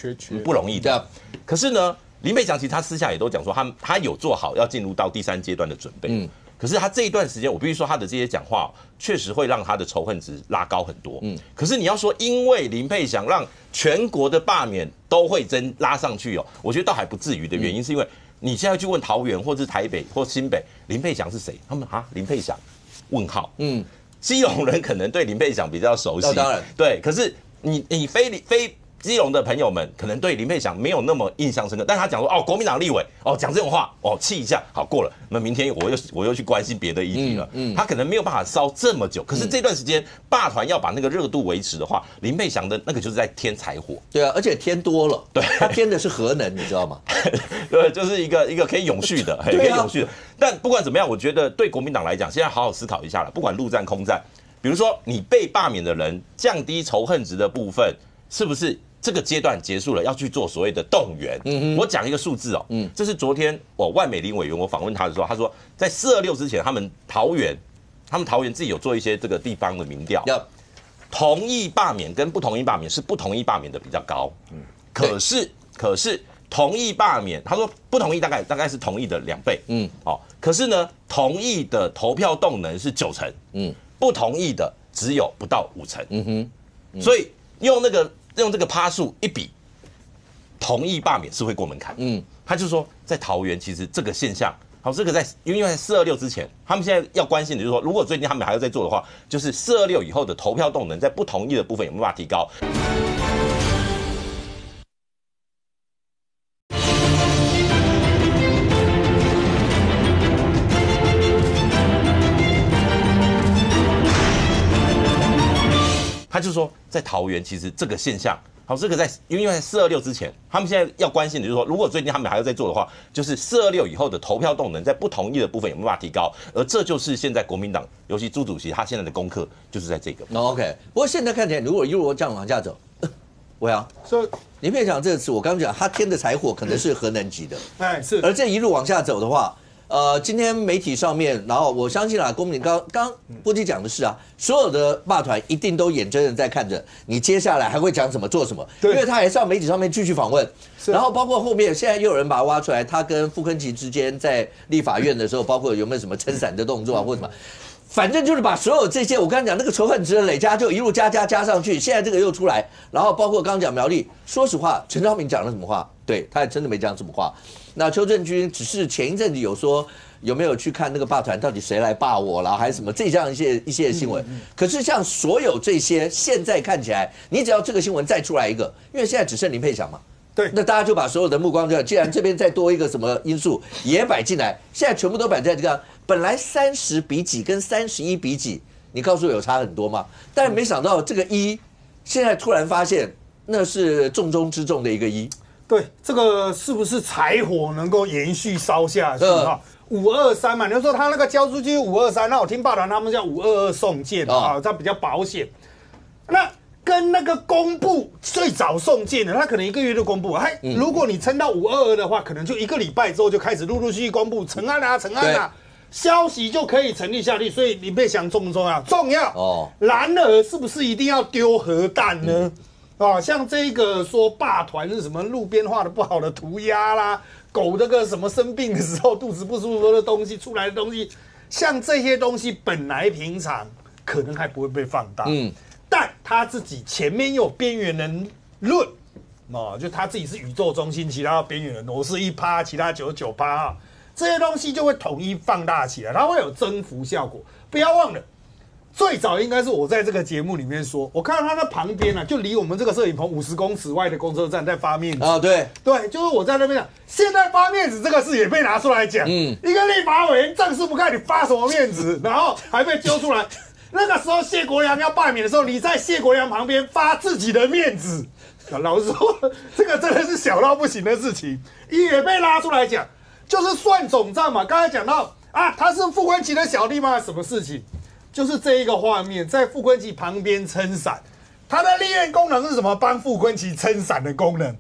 不容易的。可是呢，林佩祥其实他私下也都讲说他有做好要进入到第3阶段的准备。可是他这一段时间，我必须说他的这些讲话确实会让他的仇恨值拉高很多。可是你要说因为林佩祥让全国的罢免都会拉上去我觉得倒还不至于的原因是因为你现在去问桃园或是台北或新北林佩祥是谁，他们林佩祥问号。基隆人可能对林佩祥比较熟悉，当然对。可是你非基隆的朋友们可能对林佩祥没有那么印象深刻，但他讲说国民党立委讲这种话气一下好过了，那明天我又去关心别的议题了。他可能没有办法烧这么久，可是这段时间罢团要把那个热度维持的话，林佩祥的那个就是在添柴火。对啊，而且添多了，对，他添的是核能，你知道吗？对，就是一个可以永续的，可以永续的。但不管怎么样，我觉得对国民党来讲，现在好好思考一下了，不管陆战空战，比如说你被罢免的人降低仇恨值的部分，是不是？这个阶段结束了，要去做所谓的动员。我讲一个数字这是昨天万美玲委员我访问他的时候，他说在426之前，他们桃园自己有做一些这个地方的民调，同意罢免跟不同意罢免是不同意罢免的比较高。可是同意罢免，他说不同意大概是同意的2倍。可是呢，同意的投票动能是9成，不同意的只有不到5成。所以用这个趴数一比，同意罢免是会过门槛。他就说在桃园其实这个现象，这个因为在426之前，他们现在要关心的就是说，如果最近他们还要再做的话，就是426以后的投票动能在不同意的部分有没有办法提高。他就说，在桃园其实这个现象，这个因为在426之前，他们现在要关心的就是说，如果最近他们还要再做的话，就是426以后的投票动能在不同意的部分有没有办法提高，而这就是现在国民党，尤其朱主席他现在的功课就是在这个。OK， 不过现在看起来，如果一路这样往下走，我想说林佩祥这次我刚刚讲，他添的柴火可能是核能级的，是，而这一路往下走的话。今天媒体上面，然后我相信公民刚波基讲的是所有的罢团一定都眼睁睁在看着你接下来还会讲什么做什么，因为他还是要媒体上面继续访问，然后包括后面现在又有人把他挖出来，他跟傅崑萁之间在立法院的时候，包括有没有什么撑伞的动作或什么，反正就是把所有这些我刚才讲那个仇恨值的累加，就一路加上去。现在这个又出来，然后包括刚刚讲苗栗，说实话，陈昭明讲了什么话？对，他也真的没讲什么话。那邱正军只是前一阵子有说有没有去看那个霸团到底谁来霸我啦，还是什么这样一些新闻。可是像所有这些，现在看起来，你只要这个新闻再出来一个，因为现在只剩林佩祥嘛。对，那大家就把所有的目光就，既然这边再多一个什么因素也摆进来，现在全部都摆在这个本来30比几跟31比几，你告诉我有差很多吗？但没想到这个1，现在突然发现那是重中之重的一个1。对，这个是不是柴火能够延续烧下去哈？523嘛，你就说他那个交出去523，那我听报道他们叫522送件啊，它比较保险。那跟那个公布最早送件的，他可能1个月就公布。如果你撑到522的话，可能就1个礼拜之后就开始陆续公布成案啊，消息就可以成立下去。所以林佩祥重不重要？重要哦。然而，是不是一定要丢核弹呢？像这个说霸团是什么路边画的不好的涂鸦啦，狗这个什么生病的时候肚子不舒服的东西出来的东西，像这些东西本来平常可能还不会被放大。但他自己前面有边缘人论，就他自己是宇宙中心，其他边缘人我是1%，其他99%啊，这些东西就会统一放大起来，它会有增幅效果。不要忘了，最早应该是我在这个节目里面说，我看到他的旁边就离我们这个摄影棚50公尺外的公车站在发面子对，就是我在那边讲，现在发面子这个事也被拿出来讲，一个立法委员正事不干，你发什么面子，然后还被揪出来。那个时候谢国良要罢免的时候，你在谢国良旁边发自己的面子，老实说，这个真的是小到不行的事情，也被拉出来讲，就是算总账嘛。刚才讲到他是傅昆萁的小弟吗？什么事情？就是这一个画面，在傅昆萁旁边撑伞，他的立院功能是什么？帮傅昆萁撑伞的功能。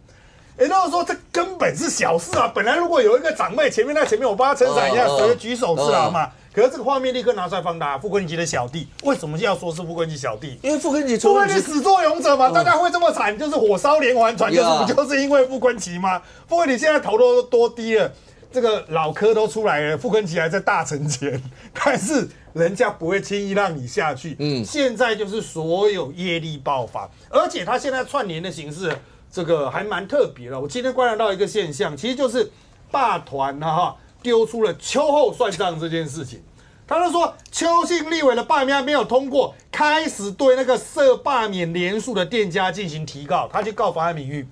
也就是说，这根本是小事啊！本来如果有一个长辈前面我帮他撑伞一下，谁举手是好嘛？可是这个画面立刻拿出来放大，傅昆萁的小弟，为什么要说是傅昆萁小弟？因为傅昆萁始作俑者嘛，大家会这么惨，就是火烧连环船，就是因为傅昆萁吗？傅昆萁现在头都多低了，这个老科都出来了，傅昆萁还在大城前，但是人家不会轻易让你下去。现在就是所有业力爆发，而且他现在串联的形式，这个还蛮特别的。我今天观察到一个现象，其实就是霸团丢出了秋后算账这件事情。他就说邱姓立委的罢免案没有通过，开始对那个涉罢免连署的店家进行提告，他去告妨碍名誉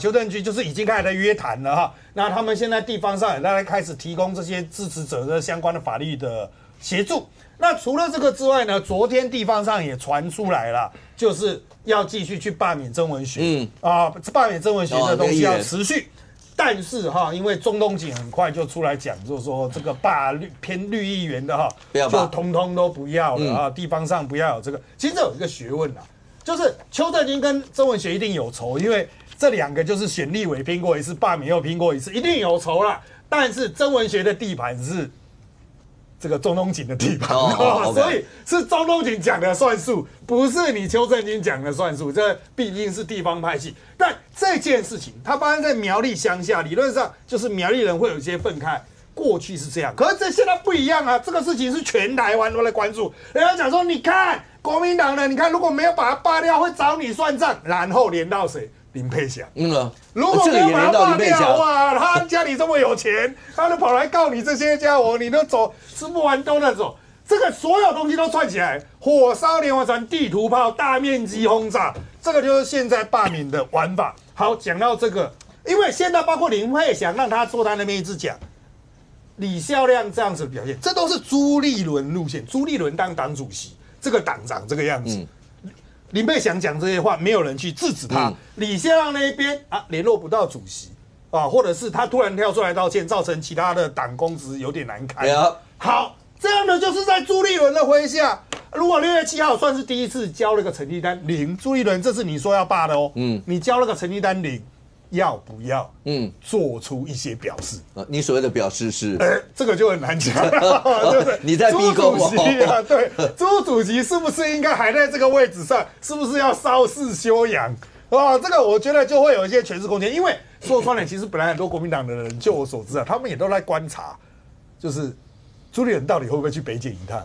邱正军就是已经开始在约谈了那他们现在地方上也在开始提供这些支持者的相关的法律的协助。那除了这个之外呢，昨天地方上也传出来了，就是要继续去罢免曾文学罢免曾文学的东西要持续。但是因为中东锦很快就出来讲，就是说这个偏绿议员的就通通都不要了地方上不要有这个。其实这有一个学问就是邱正军跟曾文学一定有仇，因为这两个就是选立委拼过一次，罢免又拼过一次，一定有仇啦。但是曾文学的地盘是这个中东锦的地盘所以是中东锦讲的算数，不是你邱正军讲的算数，这毕竟是地方派系。但这件事情它发生在苗栗乡下，理论上就是苗栗人会有一些愤慨，过去是这样，可是这现在不一样这个事情是全台湾都在关注。人家讲说，你看国民党的，你看如果没有把他罢掉，会找你算账，然后连到谁？林佩祥。如果没有把他罢掉，哇，他家里这么有钱，他就跑来告你这些家伙，你都走吃不完兜着走。这个所有东西都串起来，火烧连环船、地图炮、大面积轰炸，这个就是现在罢免的玩法。好，讲到这个，因为现在包括林佩祥让他坐在那边一直讲李孝亮这样子的表现，这都是朱立伦路线。朱立伦当党主席，这个党长这个样子。林佩祥讲这些话，没有人去制止他。李孝亮那一边联络不到主席或者是他突然跳出来道歉，造成其他的党公职有点难堪。好，这样的就是在朱立伦的麾下。如果6月7号算是第一次交了个成绩单0，朱立伦这次你说要罢的你交了个成绩单0。要不要做出一些表示？你所谓的表示是，这个就很难讲，对不对？你在逼宫对，朱主席是不是应该还在这个位置上？是不是要稍事休养？这个我觉得就会有一些诠释空间。因为说穿了，其实本来很多国民党的人，就我所知他们也都在观察，就是朱立伦到底会不会去北检一趟？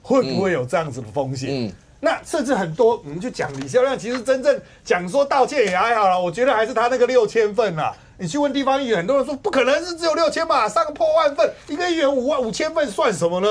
会不会有这样子的风险？那甚至很多，我们就讲李孝亮，其实真正讲说道歉也还好了，我觉得还是他那个6000份啦。你去问地方议员，很多人说不可能是只有6000嘛，上个破万份，一个议员5000份算什么呢？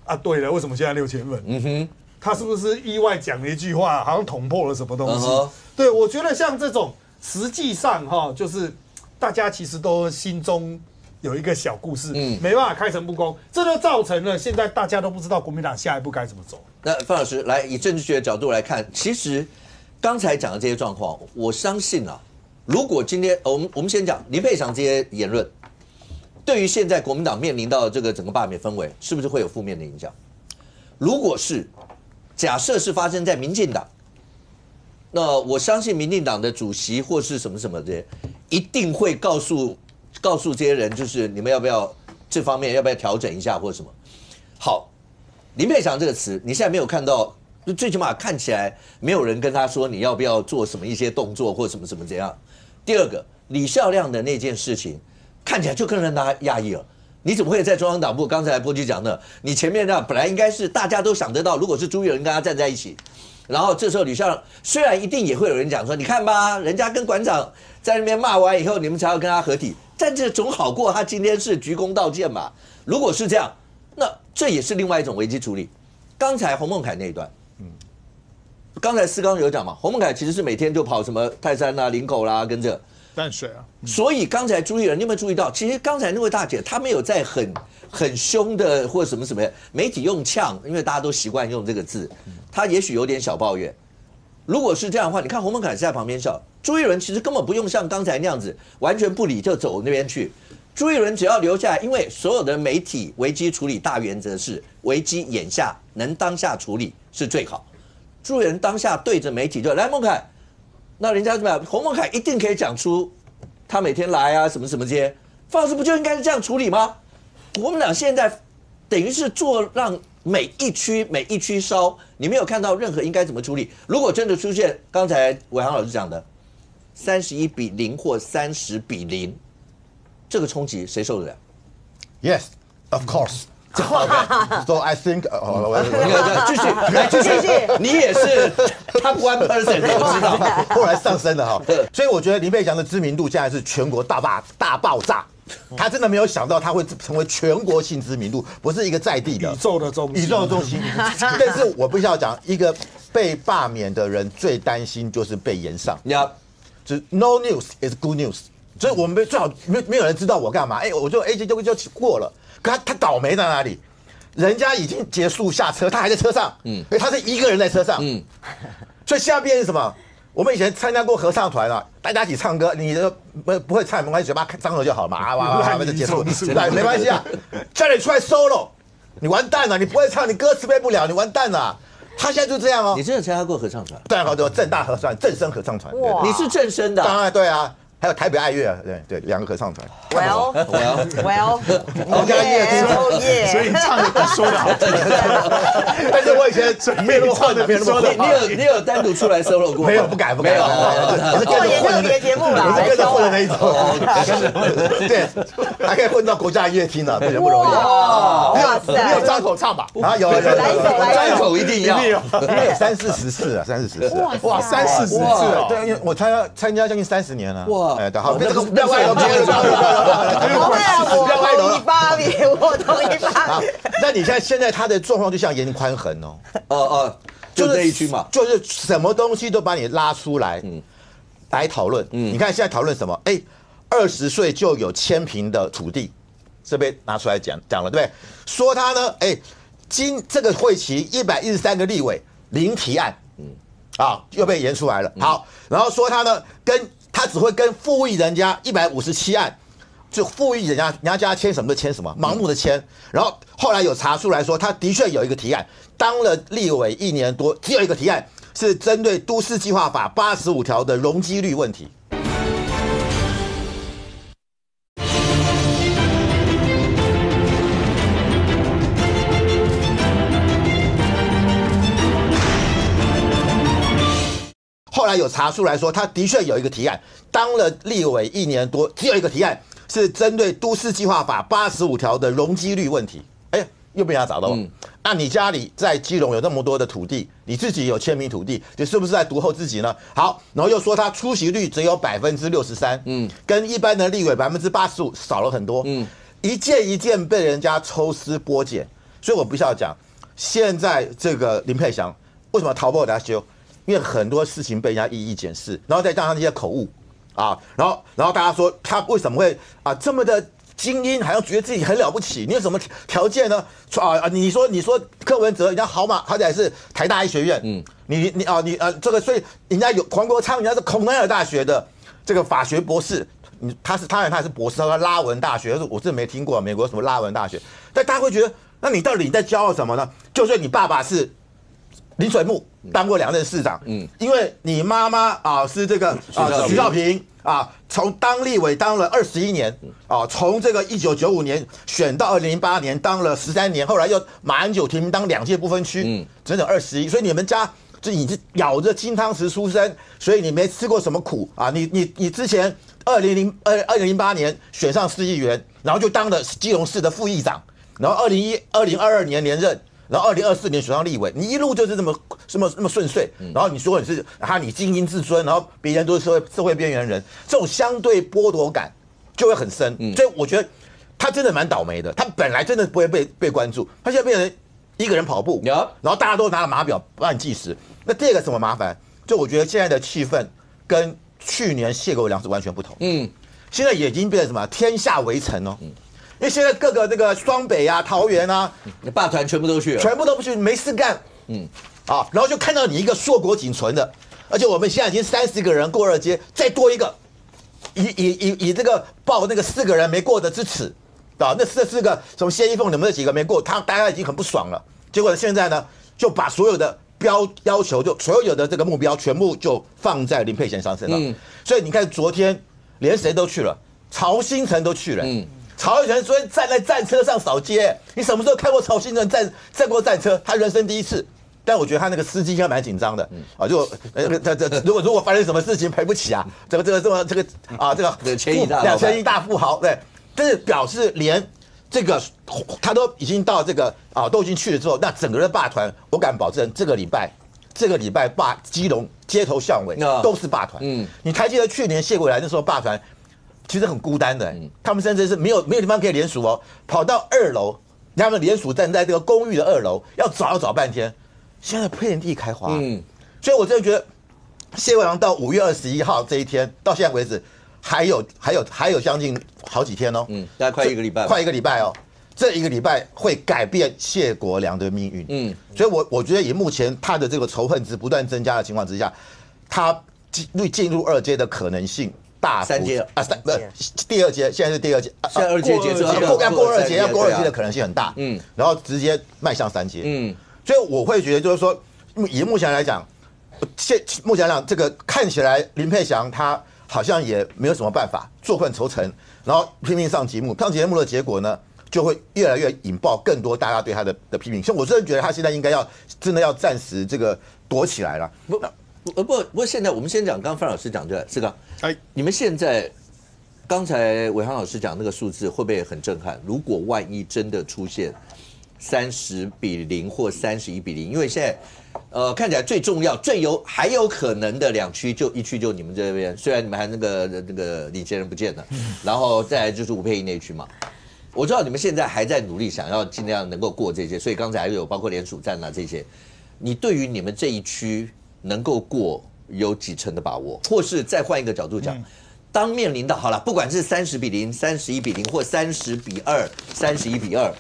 啊，对了，为什么现在6000份？他是不是意外讲了一句话，好像捅破了什么东西？对，我觉得像这种，实际上哈，就是大家其实都心中有一个小故事，没办法开诚布公，这就造成了现在大家都不知道国民党下一步该怎么走。那范老师来以政治学的角度来看，其实刚才讲的这些状况，我相信啊，如果今天我们先讲林佩祥这些言论，对于现在国民党面临到的这个整个罢免氛围，是不是会有负面的影响？如果是假设是发生在民进党，那我相信民进党的主席或是什么什么这些，一定会告诉这些人，就是你们要不要这方面要不要调整一下或什么。好，林佩祥这个词，你现在没有看到，最起码看起来没有人跟他说你要不要做什么一些动作或什么什么怎样。第二个，李孝亮的那件事情，看起来就更让他压抑了。你怎么会在中央党部？刚才波基讲的，你前面那本来应该是大家都想得到，如果是朱立伦跟他站在一起，然后这时候李孝亮虽然一定也会有人讲说，你看吧，人家跟馆长在那边骂完以后，你们才要跟他合体，但这总好过他今天是鞠躬道歉嘛。如果是这样，那这也是另外一种危机处理。刚才洪孟凯那一段，刚才思刚有讲嘛，洪孟凯其实是每天就跑什么泰山啦、林口啦，跟着淡水啊。所以刚才朱立伦，你有没有注意到？其实刚才那位大姐她没有在很凶的或者什么什么，媒体用呛，因为大家都习惯用这个字，她也许有点小抱怨。如果是这样的话，你看洪孟凯是在旁边笑，朱立伦其实根本不用像刚才那样子完全不理就走那边去。朱立伦只要留下来，因为所有的媒体危机处理大原则是危机眼下能当下处理是最好。朱立伦当下对着媒体就来孟凯，那人家怎么样？洪孟凯一定可以讲出他每天来啊什么什么这些，范老师不就应该是这样处理吗？国民党现在等于是做让每一区烧，你没有看到任何应该怎么处理。如果真的出现刚才伟航老师讲的31-0或30-0。这个冲击谁受得了 ？Yes, of course. So I think， 继续，你也是 top 1%， 你不知道，后来上升了哈。所以我觉得林佩祥的知名度现在是全国大爆炸。他真的没有想到他会成为全国性知名度，不是一个在地的宇宙的中心。但是我必须要讲，一个被罢免的人最担心就是被延上。就是 no news is good news。所以我们最好没有人知道我干嘛，我就 A 就过了。可他倒霉在哪里？人家已经结束下车，他还在车上，他是一个人在车上，所以现在变成什么？我们以前参加过合唱团啊，大家一起唱歌，你不会唱没关系，嘴巴张合就好嘛，哇就结束，没关系啊。叫你出来 solo， 你完蛋了，你不会唱，你歌词背不了，你完蛋了。他现在就这样哦。你真的参加过合唱团？对，好多正大合唱、正声合唱团。你是正声的？当然对啊。还有台北爱乐，对，两个合唱团。Well， 国家音乐厅，所以唱的比说的好听。但是我以前没有那么混的，没有那么混。你有单独出来 solo 过？没有，不敢。做研究别节目啦，我是跟着混的那一种。对，还可以混到国家音乐厅呢，不容易。哇塞！你有张口唱吧？啊，有，张口一定要，因为有30-40次啊，30-40次。哇，30-40次啊！对，因为我参加将近30年了。哇！好，这个不要歪楼，不要歪楼，我同意罢免。那你现在他的状况就像严宽恒哦，就这一区嘛，就是什么东西都把你拉出来，来讨论。你看现在讨论什么？20岁就有1000坪的土地，这边拿出来讲了，对不对？说他呢，这个会期113个立委零提案，又被延出来了。好，然后说他呢，他只会跟复议人家157案，就复议人家叫他签什么就签什么，盲目的签。然后后来有查出来说，他的确有一个提案，当了立委1年多，只有一个提案是针对都市计划法85条的容积率问题。后来有查出来说，他的确有一个提案，当了立委1年多，只有一个提案是针对都市计划法85条的容积率问题。又被人家找到了。那你家里在基隆有那么多的土地，你自己有签名土地，你是不是在独厚自己呢？好，然后又说他出席率只有63%，跟一般的立委85%少了很多，一件一件被人家抽丝剥茧。所以我必须要讲，现在这个林佩祥为什么逃不了他修？因为很多事情被人家一一检视，然后再加上那些口误啊，然后大家说他为什么会这么的精英，好像觉得自己很了不起？你有什么条件呢？你说柯文哲人家好歹是台大医学院，这个所以人家有黄国昌，人家是孔奈尔大学的这个法学博士，他是博士，他说拉文大学，我真的没听过美国什么拉文大学，但大家会觉得，那你到底在骄傲什么呢？就是你爸爸是林水木，当过2任市长，因为你妈妈是这个徐少平。从当立委当了21年，从这个1995年选到2008年当了13年，后来又马英九提名当2届不分区，整整21，所以你们家就你是咬着金汤匙出生，所以你没吃过什么苦啊！你之前2008年选上市议员，然后就当了基隆市的副议长，然后2022年连任。然后2024年选上立委，你一路就是这么顺遂，然后你说你精英自尊，然后别人都是社会边缘人，这种相对剥夺感就会很深。所以我觉得他真的蛮倒霉的，他本来真的不会被关注，他现在变成一个人跑步，然后大家都拿了码表帮你计时。那第二个什么麻烦？就我觉得现在的气氛跟去年谢国良是完全不同。现在也已经变成什么天下围城哦。因为现在各个这个双北桃园霸团全部都去了，全部都不去，没事干，然后就看到你一个硕果仅存的，而且我们现在已经30个人过2阶，再多一个，以这个报那个4个人没过的之耻，那4个什么谢依凤你们那几个没过，大家已经很不爽了。结果现在呢，就把所有的要求，就所有的这个目标全部就放在林佩贤身上。所以你看昨天连谁都去了，曹兴诚都去了。曹兴诚昨天站在战车上扫街，你什么时候看过曹兴诚站过战车？他人生第一次，但我觉得他那个司机应该蛮紧张的如果发生什么事情赔不起啊，这个千亿大富豪，对，但是表示连这个他都已经到这个都已经去了之后，那整个的霸团，我敢保证这个礼拜基隆街头巷尾都是霸团。你还记得去年谢国良那时候霸团？其实很孤单的，他们甚至是没有地方可以联署哦，跑到2楼，他们联署站在这个公寓的2楼，要找半天。现在遍地开花，所以我真的觉得谢国良到5月21号这一天到现在为止，还有将近好几天哦，大概快1个礼拜，快1个礼拜哦，这1个礼拜会改变谢国良的命运。所以我觉得以目前他的这个仇恨值不断增加的情况之下，他进入2阶的可能性。3阶第2阶，现在是第2阶，现在2阶结束，要过2阶的可能性很大，然后直接迈向3阶，所以我会觉得就是说，以目前来讲，目前来讲这个看起来林佩祥他好像也没有什么办法，坐困愁城，然后拼命上节目的结果呢，就会越来越引爆更多大家对他的批评。所以我真的觉得他现在应该真的要暂时这个躲起来了。不过现在我们先讲，刚刚范老师讲对，是个，你们现在刚才伟航老师讲那个数字会不会很震撼？如果万一真的出现30-0或31-0，因为现在看起来最重要、还有可能的2区，就1区就你们这边，虽然你们还那个领先人不见了，然后再来就是吴佩仪那区嘛。我知道你们现在还在努力，想要尽量能够过这些，所以刚才还有包括联署站这些。你对于你们这一区能够过有几成的把握？或是再换一个角度讲，当面临到好了，不管是30-0、31-0或30-2、31-2，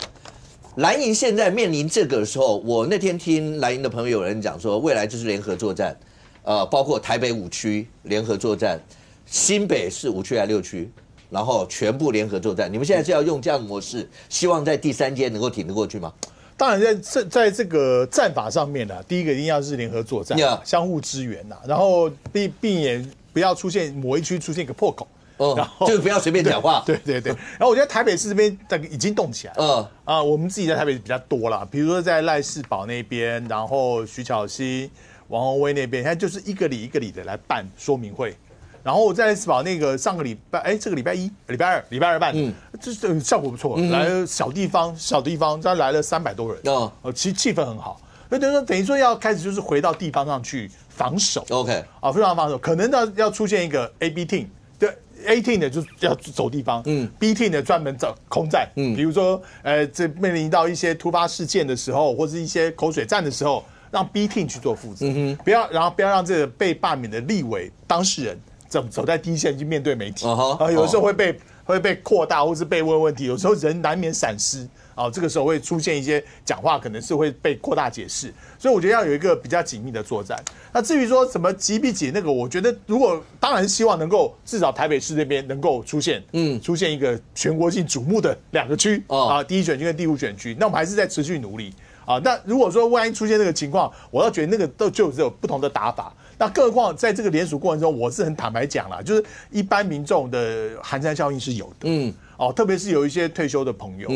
蓝营现在面临这个的时候，我那天听蓝营的朋友有人讲说，未来就是联合作战，包括台北5区联合作战，新北是5区还是6区，然后全部联合作战。你们现在是要用这样的模式，希望在第3阶能够挺得过去吗？当然在这个战法上面呢，第一个一定要是联合作战，相互支援呐，然后避免不要出现某一区出现一个破口，然后就不要随便讲话。对。然后我觉得台北市这边已经动起来了。我们自己在台北比较多啦，比如说在赖士葆那边，然后徐巧芯、王宏威那边，现在就是一个里的来办说明会。然后在雷斯堡那个上个礼拜，这个礼拜1、礼拜2办，这效果不错，来了小地方，他来了300多人，其实气氛很好。那等于说要开始就是回到地方上去防守 ，OK， 非常防守，可能要出现一个 A/B team， 对 A team 的就是要走地方，B team 的专门找空战，比如说这面临到一些突发事件的时候，或是一些口水战的时候，让 B team 去做负责，不要让这个被罢免的立委当事人走在第一线去面对媒体，有的时候会被扩大，或是被问问题，有时候人难免闪失。这个时候会出现一些讲话可能是会被扩大解释，所以我觉得要有一个比较紧密的作战。那至于说什么几比几那个，我觉得如果当然希望能够至少台北市这边能够出现一个全国性瞩目的2个区第1选区跟第5选区，那我们还是在持续努力那如果说万一出现这个情况，我要觉得那个就有不同的打法。那更何况在这个联署过程中，我是很坦白讲啦，就是一般民众的寒蝉效应是有的，特别是有一些退休的朋友，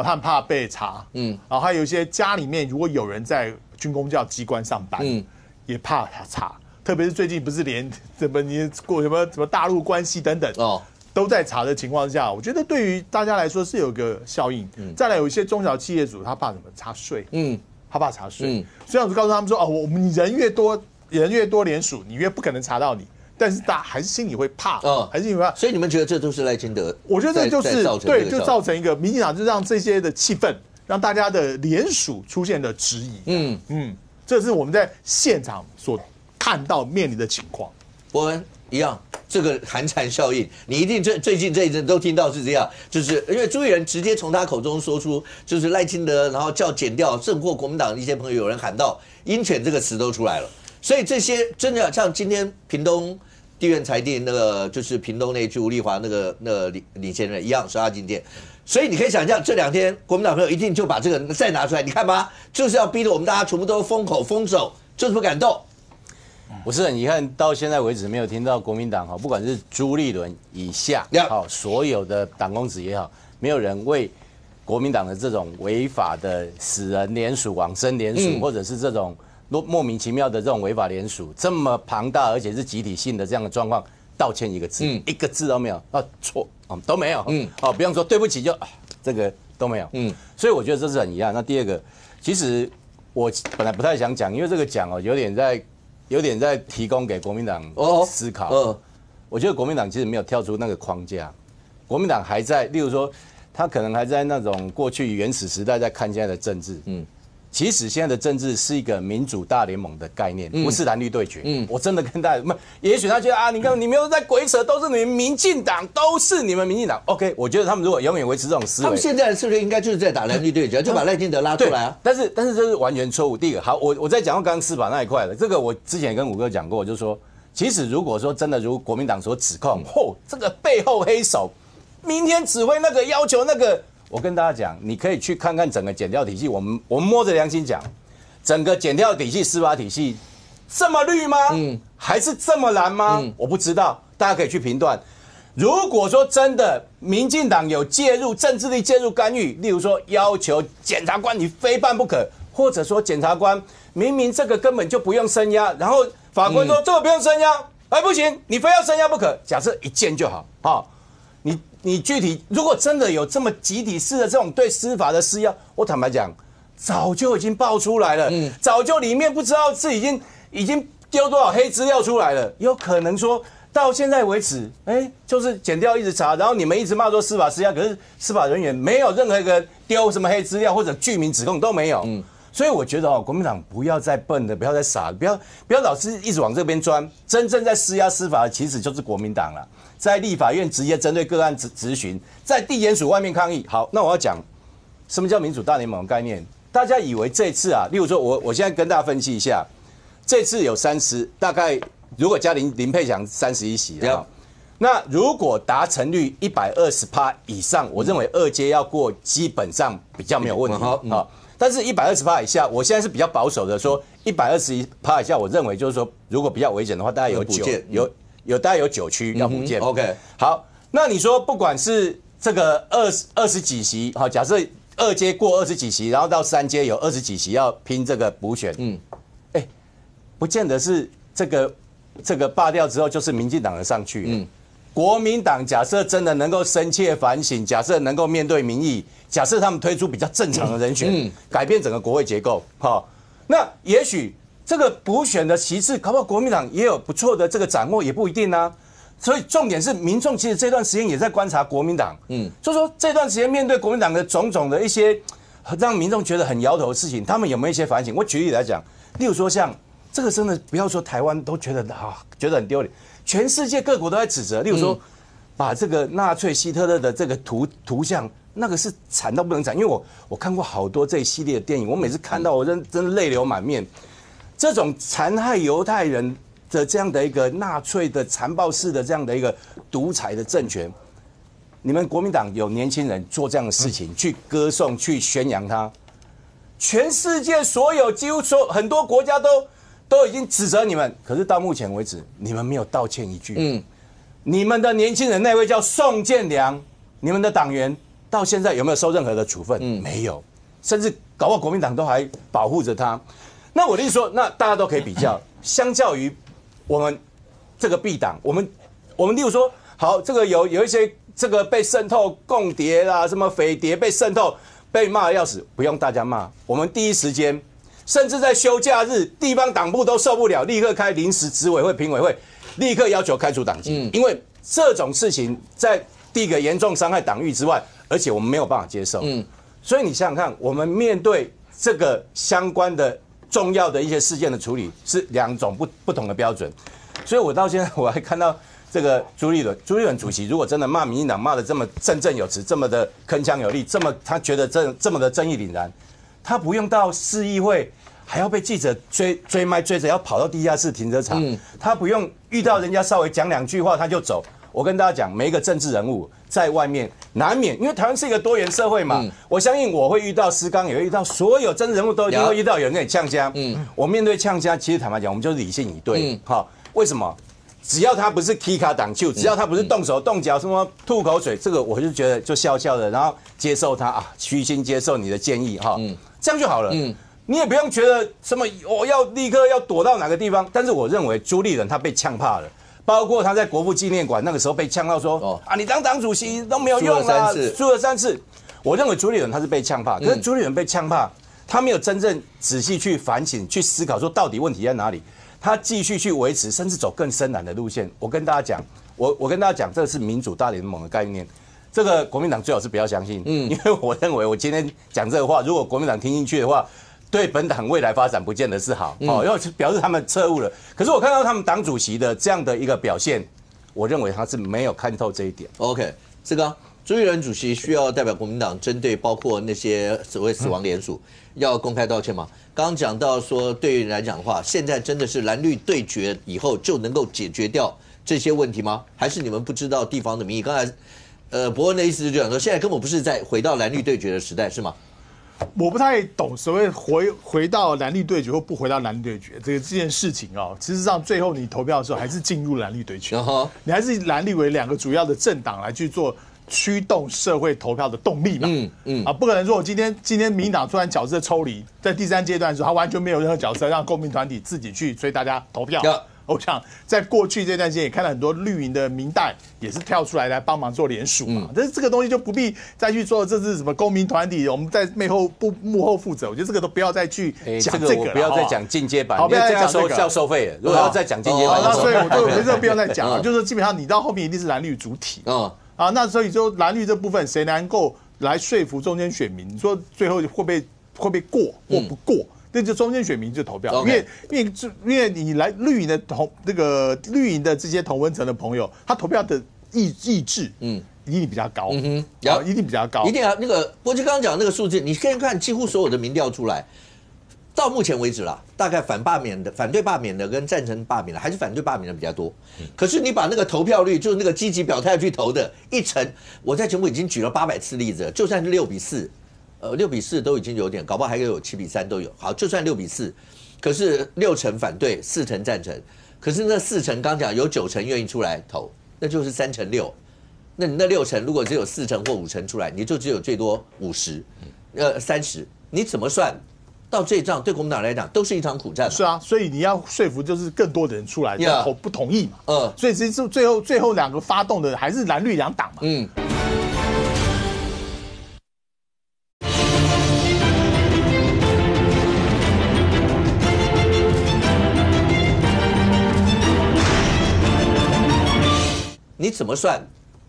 他们怕被查，然后还有一些家里面如果有人在军公教机关上班，也怕他查，特别是最近不是连你过什么大陆关系等等都在查的情况下，我觉得对于大家来说是有个效应。再来有一些中小企业主他怕什么查税，他怕查税，所以我就告诉他们说我们人越多联署，你越不可能查到你。但是大家还是心里会怕，还是心里会怕。所以你们觉得这都是赖清德？我觉得就是对，就造成一个民进党就让这些的气氛，让大家的联署出现了质疑。这是我们在现场所看到面临的情况。伯恩一样，这个寒蝉效应，你一定最近这一阵都听到是这样，就是因为朱立伦直接从他口中说出，就是赖清德，然后叫检调，甚或国民党的一些朋友有人喊到“鹰犬”这个词都出来了。所以这些真的像今天屏东地院裁定那个就是屏东那区吴丽华那个李先生一样12进店，所以你可以想象这2天国民党朋友一定就把这个再拿出来，你看吧，就是要逼得我们大家全部都封口封手，就是不敢动。不是，你看到现在为止没有听到国民党不管是朱立伦以下所有的党公子也好，没有人为国民党的这种违法的死人联署、往生联署，或者是这种莫名其妙的这种违法联署，这么庞大而且是集体性的这样的状况，道歉一个字，一个字都没有，错都没有，不用说对不起就这个都没有，所以我觉得这是很遗憾。那第二个，其实我本来不太想讲，因为这个讲有点在提供给国民党思考。我觉得国民党其实没有跳出那个框架，国民党还在，例如说他可能还在那种过去原始时代在看现在的政治，其实现在的政治是一个民主大联盟的概念，不是蓝绿对决。我真的跟大家，也许他觉得你看你们又在鬼扯，都是你们民进党，都是你们民进党。OK， 我觉得他们如果永远维持这种思维，他们现在是不是应该就是在打蓝绿对决，就把赖清德拉出来啊？但是这是完全错误。第一个，好，我在讲到刚刚司法那一块了，这个我之前跟武哥讲过，就是说，其实如果说真的如国民党所指控，这个背后黑手，明天指挥那个要求那个。我跟大家讲，你可以去看看整个检调体系。我们摸着良心讲，整个检调体系、司法体系这么绿吗？还是这么蓝吗？我不知道，大家可以去评断。如果说真的民进党有介入政治力介入干预，例如说要求检察官你非办不可，或者说检察官明明这个根本就不用声押，然后法官说这个不用声押，不行，你非要声押不可。假设一件就好，你具体如果真的有这么集体式的这种对司法的施压，我坦白讲，早就已经爆出来了，早就里面不知道是已经丢多少黑资料出来了，有可能说到现在为止，就是检调一直查，然后你们一直骂说司法施压，可是司法人员没有任何一个丢什么黑资料或者具名指控都没有，所以我觉得国民党不要再笨了，不要再傻了，不要老是一直往这边钻，真正在施压司法的其实就是国民党了。在立法院直接针对个案质询，在地检署外面抗议。好，那我要讲什么叫民主大联盟的概念？大家以为这次例如说我现在跟大家分析一下，这次有大概如果加林佩强31席那如果达成率120%以上，我认为2阶要过基本上比较没有问题但是120%以下，我现在是比较保守的说，121%以下，我认为就是说，如果比较危险的话，大概大概有9区要补件。OK， 好，那你说不管是这个20几席，好，假设2阶过20几席，然后到3阶有20几席要拼这个补选，不见得是这个这个罢掉之后，就是民进党的上去。国民党假设真的能够深切反省，假设能够面对民意，假设他们推出比较正常的人选，改变整个国会结构，那也许这个补选的席次，搞不好国民党也有不错的这个掌握，也不一定啊。所以重点是，民众其实这段时间也在观察国民党，就说这段时间面对国民党的种种的一些让民众觉得很摇头的事情，他们有没有一些反省？我举例来讲，例如说像这个真的不要说台湾都觉得觉得很丢脸。全世界各国都在指责，例如说，把这个纳粹希特勒的这个图像，那个是惨到不能惨。因为我看过好多这一系列的电影，我每次看到我真的泪流满面。这种残害犹太人的这样的一个纳粹的残暴式的这样的一个独裁的政权，你们国民党有年轻人做这样的事情，去歌颂、去宣扬它，全世界所有几乎很多国家都已经指责你们，可是到目前为止，你们没有道歉一句。你们的年轻人那位叫宋建良，你们的党员到现在有没有受任何的处分？没有，甚至搞不好国民党都还保护着他。那我的意思说，那大家都可以比较，相较于我们这个敝党，我们例如说，好，这个有一些这个被渗透共谍啦，什么匪谍被渗透，被骂得要死，不用大家骂，我们第一时间。甚至在休假日，地方党部都受不了，立刻开临时执委会、评委会，立刻要求开除党籍。因为这种事情在第一个严重伤害党誉之外，而且我们没有办法接受。所以你想想看，我们面对这个相关的重要的一些事件的处理是两种不同的标准。所以我到现在我还看到这个朱立伦主席，如果真的骂民进党骂得这么振振有词，这么的铿锵有力，他觉得这么的正义凛然。他不用到市议会，还要被记者追麦追着要跑到地下室停车场。他不用遇到人家稍微讲两句话他就走。我跟大家讲，每一个政治人物在外面难免，因为台湾是一个多元社会嘛。我相信我会遇到思刚，也会遇到所有政治人物都一定会遇到有人跟你呛虾。我面对呛虾，其实坦白讲，我们就是理性以对。为什么？只要他不是 K 卡挡球，只要他不是动手动脚，什么吐口水，这个我就觉得就笑笑的，然后接受他啊，虚心接受你的建议这样就好了。你也不用觉得什么我要立刻要躲到哪个地方。但是我认为朱立伦他被呛怕了，包括他在国父纪念馆那个时候被呛到说你当党主席都没有用啦，输了3次。我认为朱立伦他是被呛怕，可是朱立伦被呛怕，他没有真正仔细去反省、去思考说到底问题在哪里。他继续去维持，甚至走更深蓝的路线。我跟大家讲，我跟大家讲，这是民主大联盟的概念。这个国民党最好是不要相信，因为我认为我今天讲这个话，如果国民党听进去的话，对本党未来发展不见得是好，因为表示他们彻悟了。可是我看到他们党主席的这样的一个表现，我认为他是没有看透这一点。OK， 这个朱立伦主席需要代表国民党针对包括那些所谓死亡联署，要公开道歉吗？刚刚讲到说，对于人来讲的话，现在真的是蓝绿对决以后就能够解决掉这些问题吗？还是你们不知道地方的民意？刚才伯恩的意思就讲说，现在根本不是在回到蓝绿对决的时代，是吗？我不太懂所谓回到蓝绿对决或不回到蓝绿对决这件事情事实上，最后你投票的时候还是进入蓝绿对决，你还是蓝绿为两个主要的政党来去做驱动社会投票的动力嘛。不可能说我今天民进党突然角色抽离，在第3阶段的时候，他完全没有任何角色，让公民团体自己去催大家投票。我想在过去这段时间也看到很多绿营的民代也是跳出来帮忙做联署嘛，但是这个东西就不必再去说这是什么公民团体，我们在幕后负责。我觉得这个都不要再去讲这个了，不要再讲进阶版，因为这样要收费了。如果要再讲进阶版，那所以我就觉得这个不用再讲了，就是基本上你到后面一定是蓝绿主体那所以就蓝绿这部分谁能够来说服中间选民？你说最后会不会过或不过？那就中间选民就投票，因为你来绿营的绿营的这些同温层的朋友，他投票的意志一定比较高，一定比较高，一定啊。那个波基刚刚讲那个数字，你可以看几乎所有的民调出来，到目前为止啦，大概反对罢免的跟赞成罢免的，还是反对罢免的比较多。可是你把那个投票率，就是那个积极表态去投的1成，我在节目已经举了800次例子了，就算是6比4。6比4都已经有点，搞不好还有7比3都有。好，就算6比4，可是6成反对，4成赞成。可是那4成刚讲有9成愿意出来投，那就是3乘6。那你那6成如果只有4成或5成出来，你就只有最多50，30，你怎么算到这一仗对国民党来讲都是一场苦战。是啊，所以你要说服就是更多的人出来不同意嘛。所以其实最后2个发动的还是蓝绿2党嘛。你怎么算？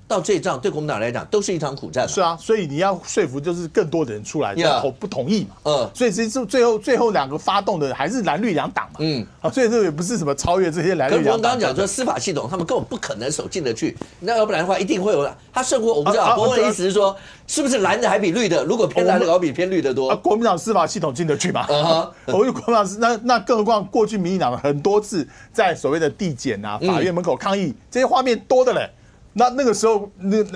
到这一仗对国民党来讲都是一场苦战。是啊，所以你要说服就是更多的人出来不同意嘛。所以其实最后2个发动的还是蓝绿2党嘛。所以这也不是什么超越这些蓝绿2党。可是我刚刚讲说司法系统他们根本不可能手进得去，那要不然的话一定会有他胜过我不知道。伯文的意思是说，是不是蓝的还比绿的？如果偏蓝的搞比偏绿的多。国民党司法系统进得去吗？我觉得国民党那更何况过去民进党很多次在所谓的地检啊、法院门口抗议，这些画面多的嘞。那个时候，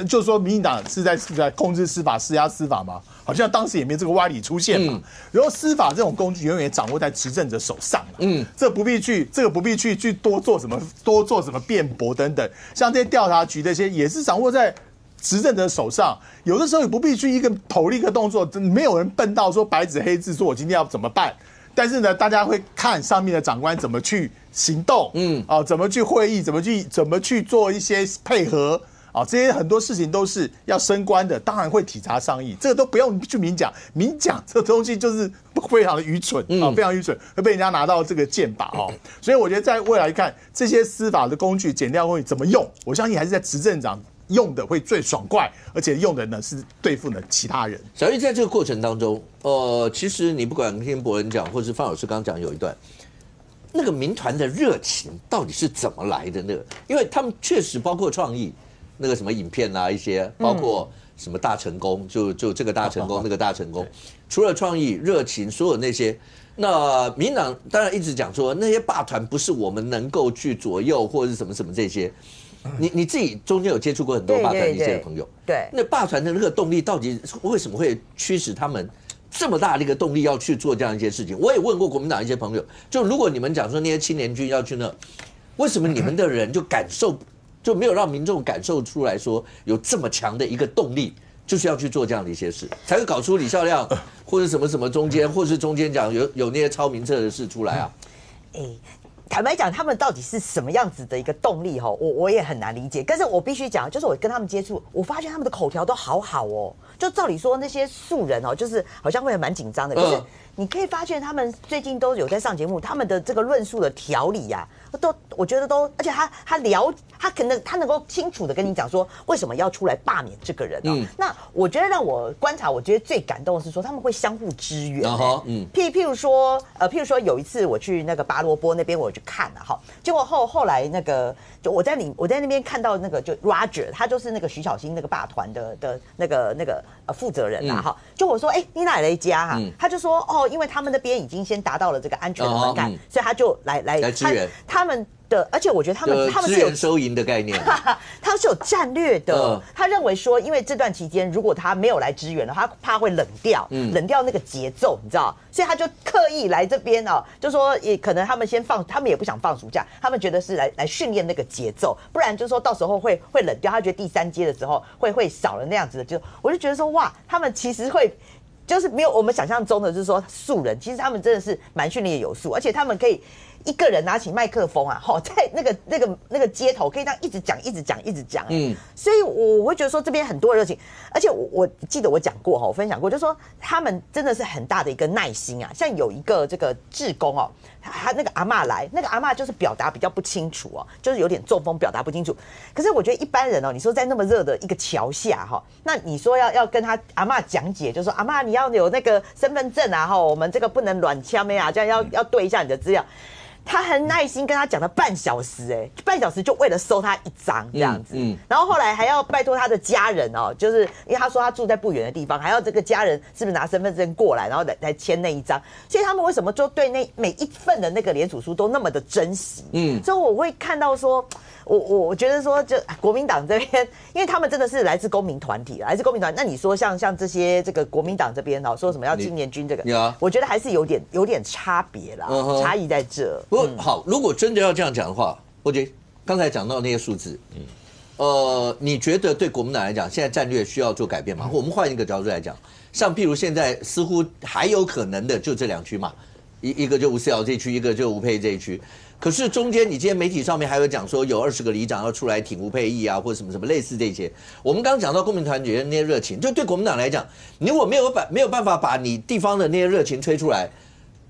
就是说，民进党是在控制司法、施压司法嘛？好像当时也没这个歪理出现嘛。然后司法这种工具永远掌握在执政者手上嘛。这个不必去多做什么辩驳等等。像这些调查局这些也是掌握在执政者手上，有的时候也不必去一个头一个动作，没有人笨到说白纸黑字说我今天要怎么办。但是呢，大家会看上面的长官怎么去行动，怎么去会议，怎么去做一些配合，这些很多事情都是要升官的，当然会体察上意，这个都不用去明讲这个东西就是非常的愚蠢非常愚蠢，会被人家拿到这个箭靶所以我觉得在未来看这些司法的工具、检调工具怎么用，我相信还是在执政党用的会最爽快，而且用的呢是对付呢其他人。小玉在这个过程当中，其实你不管听伯文讲，或是方老师刚讲有一段，那个民团的热情到底是怎么来的呢？因为他们确实包括创意，那个什么影片啊，一些包括什么大成功，就这个大成功，那个大成功，除了创意、热情，所有那些。那民党当然一直讲说，那些霸团不是我们能够去左右，或者是什么什么这些。你自己中间有接触过很多霸团的一些朋友，对，那霸团的那个动力到底为什么会驱使他们这么大的一个动力要去做这样一些事情？我也问过国民党一些朋友，就如果你们讲说那些青年军要去那，为什么你们的人就没有让民众感受出来说有这么强的一个动力，就是要去做这样的一些事，才会搞出李孝亮或者什么什么中间，或是中间讲有那些超名册的事出来啊？坦白讲，他们到底是什么样子的一个动力我也很难理解。但是我必须讲，就是我跟他们接触，我发现他们的口条都好好就照理说那些素人就是好像会蛮紧张的，可是你可以发现他们最近都有在上节目，他们的这个论述的条理我觉得都，而且他能够清楚的跟你讲说为什么要出来罢免这个人那我觉得让我观察，我觉得最感动的是说他们会相互支援譬如说有一次我去那个拔萝卜那边我去看结果后来那个就我在那边看到那个就 Roger， 他就是那个徐小新那个霸团的那个负责人就我说你哪来一家他就说因为他们那边已经先达到了这个安全的门槛，所以他就来支援他们的，而且我觉得他们是有收银的概念，他们是有战略的。他认为说，因为这段期间如果他没有来支援了，他怕会冷掉那个节奏，你知道，所以他就刻意来这边就说也可能他们他们也不想放暑假，他们觉得是来训练那个节奏，不然就是说到时候会冷掉。他觉得第3阶的时候会少了那样子的，我就觉得说哇，他们其实会。就是没有我们想象中的，就是说素人，其实他们真的是蛮训练有素，而且他们可以一个人拿起麦克风在那个街头可以这样一直讲，所以我会觉得说这边很多热情，而且我记得我讲过我分享过，就是说他们真的是很大的一个耐心像有一个这个志工他那个阿嬷来，那个阿嬷就是表达比较不清楚就是有点中风，表达不清楚。可是我觉得一般人你说在那么热的一个桥下那你说要跟他阿嬷讲解，就说阿嬷你要有那个身份证我们这个不能乱枪这样要对一下你的资料。他很耐心跟他讲了半小时，半小时就为了收他一张这样子，然后后来还要拜托他的家人就是因为他说他住在不远的地方，还要这个家人是不是拿身份证过来，然后来签那一张，所以他们为什么就对那每一份的那个联署书都那么的珍惜？所以我会看到说，我觉得说，就国民党这边，因为他们真的是来自公民团体，那你说像这些这个国民党这边说什么要青年军这个，我觉得还是有点差别啦，差异在这。不过好，如果真的要这样讲的话，我觉得刚才讲到那些数字，你觉得对国民党来讲，现在战略需要做改变吗？我们换一个角度来讲，像譬如现在似乎还有可能的就这2区嘛，一个就吴思瑶这一区，一个就吴佩这一区。可是中间，你今天媒体上面还有讲说有20个里长要出来挺吴佩益啊，或者什么什么类似这些。我们刚刚讲到公民团结那些热情，就对国民党来讲，你如果没有办法把你地方的那些热情吹出来，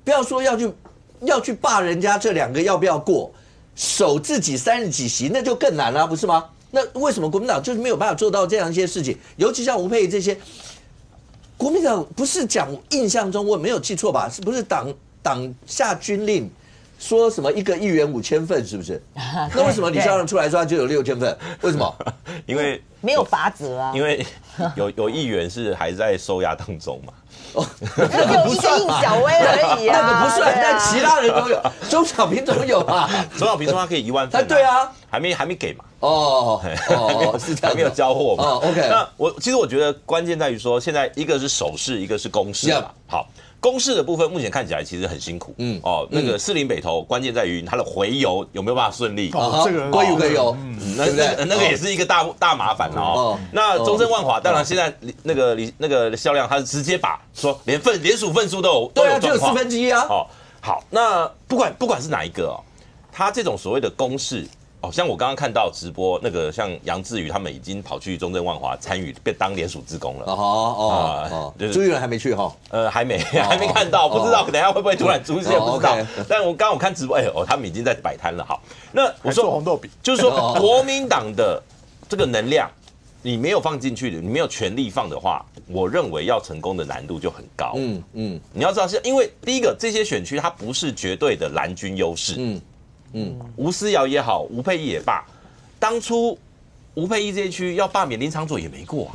不要说要去霸人家这2个要不要过，守自己30几席那就更难了，不是吗？那为什么国民党就是没有办法做到这样一些事情？尤其像吴佩益这些，国民党不是讲印象中我没有记错吧？是不是党下军令？说什么1个议员5000份，是不是？那为什么李孝亮出来说他就有6000份？为什么？因为没有法则啊。因为有议员是还在收押当中嘛。有一个应小薇而已啊，那个不算，但其他人都有。周小平总有啊。周小平说他可以1万份。对啊，还没给嘛。是这样，还没有交货嘛。OK。那其实我觉得关键在于说，现在一个是手势，一个是攻势嘛。好。公示的部分目前看起来其实很辛苦，那个士林北投关键在于它的回游有没有办法顺利，这个归回游，那个也是一个大麻烦哦。那中正万华当然现在那个销量，它是直接把说连署份数都有对啊，就有1/4啊。好，那不管是哪一个它这种所谓的公示。像我刚刚看到直播那个，像杨志宇他们已经跑去中正万华参与，当联署志工了。朱立伦还没去哈？还没看到，不知道等一下会不会突然出现，不知道。但我刚刚看直播，他们已经在摆摊了。好，那我说红豆饼，就是说国民党的这个能量，你没有放进去的，你没有全力放的话，我认为要成功的难度就很高。你要知道是因为第一个，这些选区它不是绝对的蓝军优势。吴思瑶也好，吴佩益也罢，当初吴佩益这一区要罢免林昶佐也没过，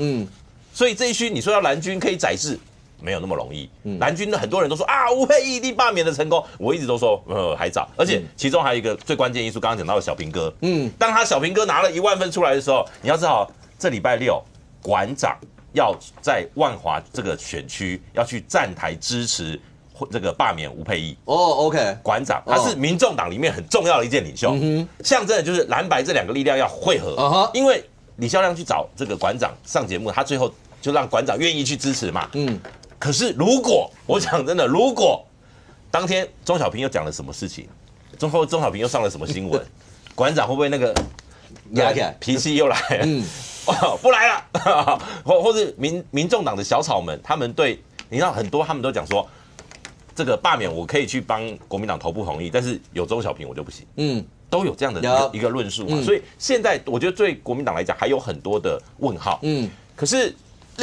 所以这一区你说要蓝军可以宰制，没有那么容易。蓝军的很多人都说啊，吴佩益一定罢免的成功，我一直都说还早，而且其中还有一个最关键因素，刚刚讲到的小平哥，当他小平哥拿了1万份出来的时候，你要知道这礼拜6馆长要在万华这个选区要去站台支持。这个罢免吴佩益OK， 馆长他是民众党里面很重要的一件领袖，象征的就是蓝白这2个力量要汇合。因为李孝亮去找这个馆长上节目，他最后就让馆长愿意去支持嘛。可是如果我讲真的，如果当天钟小平又讲了什么事情，钟小平又上了什么新闻，馆长会不会那个压起来，脾气又来了？不来了，或是民众党的小草们，他们对你知道很多，他们都讲说。这个罢免我可以去帮国民党投不同意，但是有周小平我就不行。都有这样的一个论述嘛。所以现在我觉得对国民党来讲还有很多的问号。可是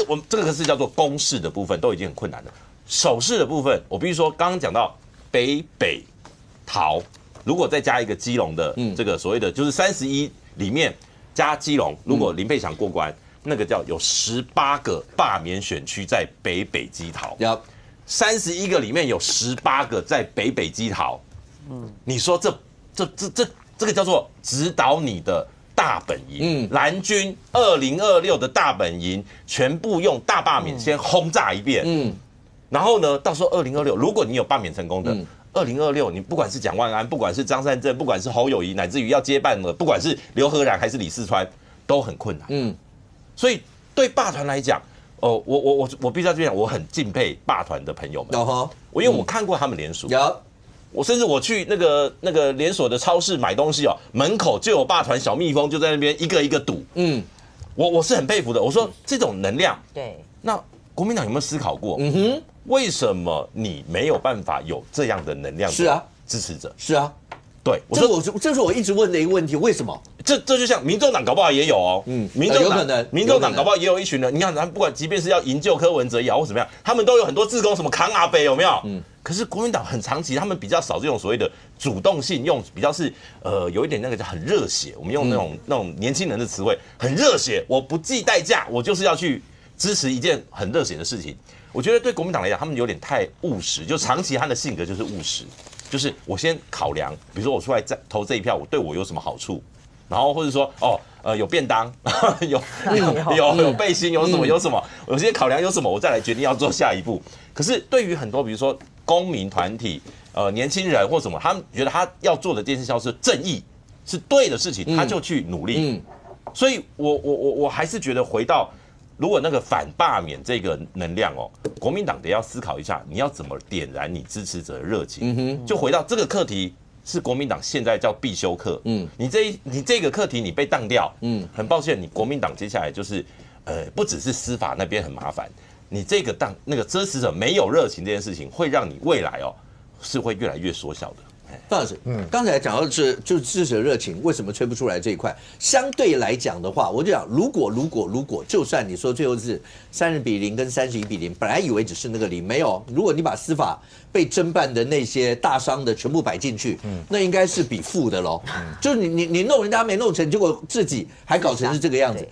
我们这个是叫做公示的部分都已经很困难了，手势的部分我必须说，刚刚讲到北桃，如果再加一个基隆的这个所谓的就是31里面加基隆，如果林佩祥过关，那个叫有18个罢免选区在北基桃。31个里面有18个在北基桃，你说这个叫做指导你的大本营，蓝军2026的大本营全部用大罢免先轰炸一遍，然后呢，到时候2026如果你有罢免成功的，2026你不管是蒋万安，不管是张善政，不管是侯友宜，乃至于要接办的，不管是刘和然还是李四川，都很困难，所以对罢团来讲。我必须在这边讲，我很敬佩罢团的朋友们。因为我看过他们联署，我甚至我去那个连锁的超市买东西门口就有罢团小蜜蜂就在那边一个一个堵。我是很佩服的。我说这种能量，对，那国民党有没有思考过？为什么你没有办法有这样的能量？是啊，支持者是啊。对，这是我一直问的一个问题，为什么？这就像民众党搞不好也有民众党搞不好也有一群人，你看他们不管，即便是要营救柯文哲也好或怎么样，他们都有很多志工，什么扛阿北有没有？可是国民党很长期，他们比较少这种所谓的主动性，用比较是有一点那个叫很热血，我们用那种年轻人的词汇，很热血，我不计代价，我就是要去支持一件很热血的事情。我觉得对国民党来讲，他们有点太务实，就长期他的性格就是务实。就是我先考量，比如说我出来投这一票，对我有什么好处，然后或者说有便当，有背心，有什么，我先考量有什么，我再来决定要做下一步。可是对于很多比如说公民团体、年轻人或什么，他们觉得他要做的这件事情是正义，是对的事情，他就去努力。所以我还是觉得回到，如果那个反罢免这个能量哦，国民党得要思考一下，你要怎么点燃你支持者的热情。就回到这个课题是国民党现在叫必修课。你这个课题你被当掉，很抱歉，你国民党接下来就是不只是司法那边很麻烦，你这个那个支持者没有热情这件事情，会让你未来是会越来越缩小的。范老师，刚才讲到的是就支持者热情为什么吹不出来这一块，相对来讲的话，我就讲如果就算你说最后是30-0跟31-0，本来以为只是那个0，没有，如果你把司法被侦办的那些大伤的全部摆进去，那应该是比负的喽。就是你弄人家没弄成，结果自己还搞成是这个样子。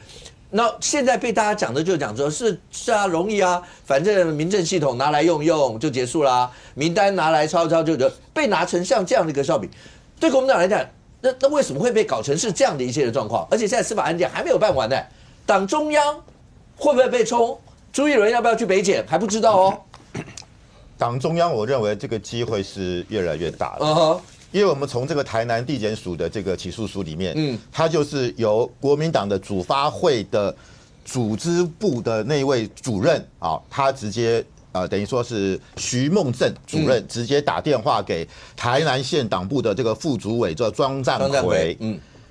那现在被大家讲的就讲说是啊，容易啊，反正民政系统拿来用就结束啦，名单拿来抄就被拿成像这样的一个笑柄。对国民党来讲，那为什么会被搞成是这样的一些的状况？而且现在司法案件还没有办完呢，党中央会不会被冲？朱立伦要不要去北检还不知道哦。党中央，我认为这个机会是越来越大了。因为我们从这个台南地检署的这个起诉书里面，它就是由国民党的主发会的组织部的那位主任啊，他直接等于说是徐梦正主任直接打电话给台南县党部的这个副主委叫庄占奎，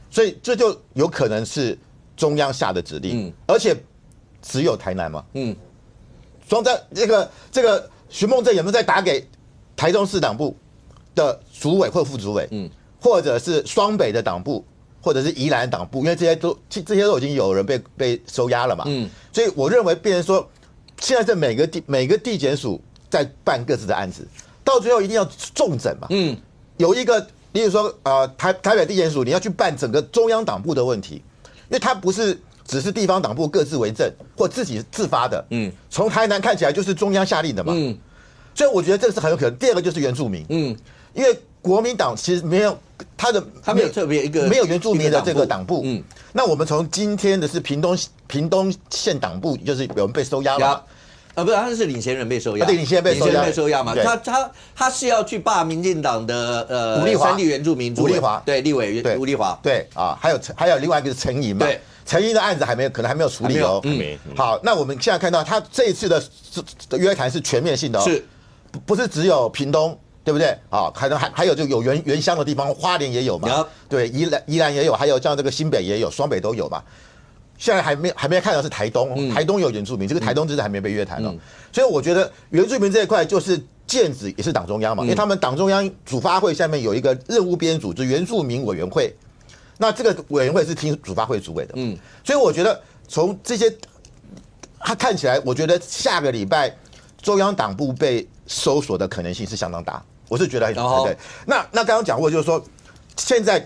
所以这就有可能是中央下的指令，而且只有台南嘛，庄占这个徐梦正有没有再打给台中市党部的主委或副主委，或者是双北的党部，或者是宜兰党部，因为这些都已经有人被收押了嘛，所以我认为变成说，现在这每个地检署在办各自的案子，到最后一定要重整嘛，有一个，例如说台北地检署你要去办整个中央党部的问题，因为它不是只是地方党部各自为政或自己自发的，从台南看起来就是中央下令的嘛，所以我觉得这个是很有可能。第二个就是原住民，因为国民党其实没有他没有特别一个没有原住民的这个党部，那我们从今天的是屏东县党部，就是有人被收押了。不是，他是领衔人被收押，对，领衔人被收押嘛。他是要去罢民进党的吴丽华山地原住民吴丽华，对，立委吴丽华，对啊，还有另外一个是陈莹嘛，对，陈莹的案子可能还没有处理哦。好，那我们现在看到他这一次的约谈是全面性的，是，不是只有屏东。对不对啊？可能还有就有原乡的地方，花莲也有嘛，对，宜兰也有，还有像这个新北也有，双北都有嘛。现在还没看到是台东，台东有原住民，这个台东真的还没被约谈哦。所以我觉得原住民这一块就是剑指也是党中央嘛，因为他们党中央主发会下面有一个任务编组，就是原住民委员会，那这个委员会是听主发会主委的，所以我觉得从这些，他看起来，我觉得下个礼拜中央党部被搜索的可能性是相当大。我是觉得很对。那刚刚讲过，就是说，现在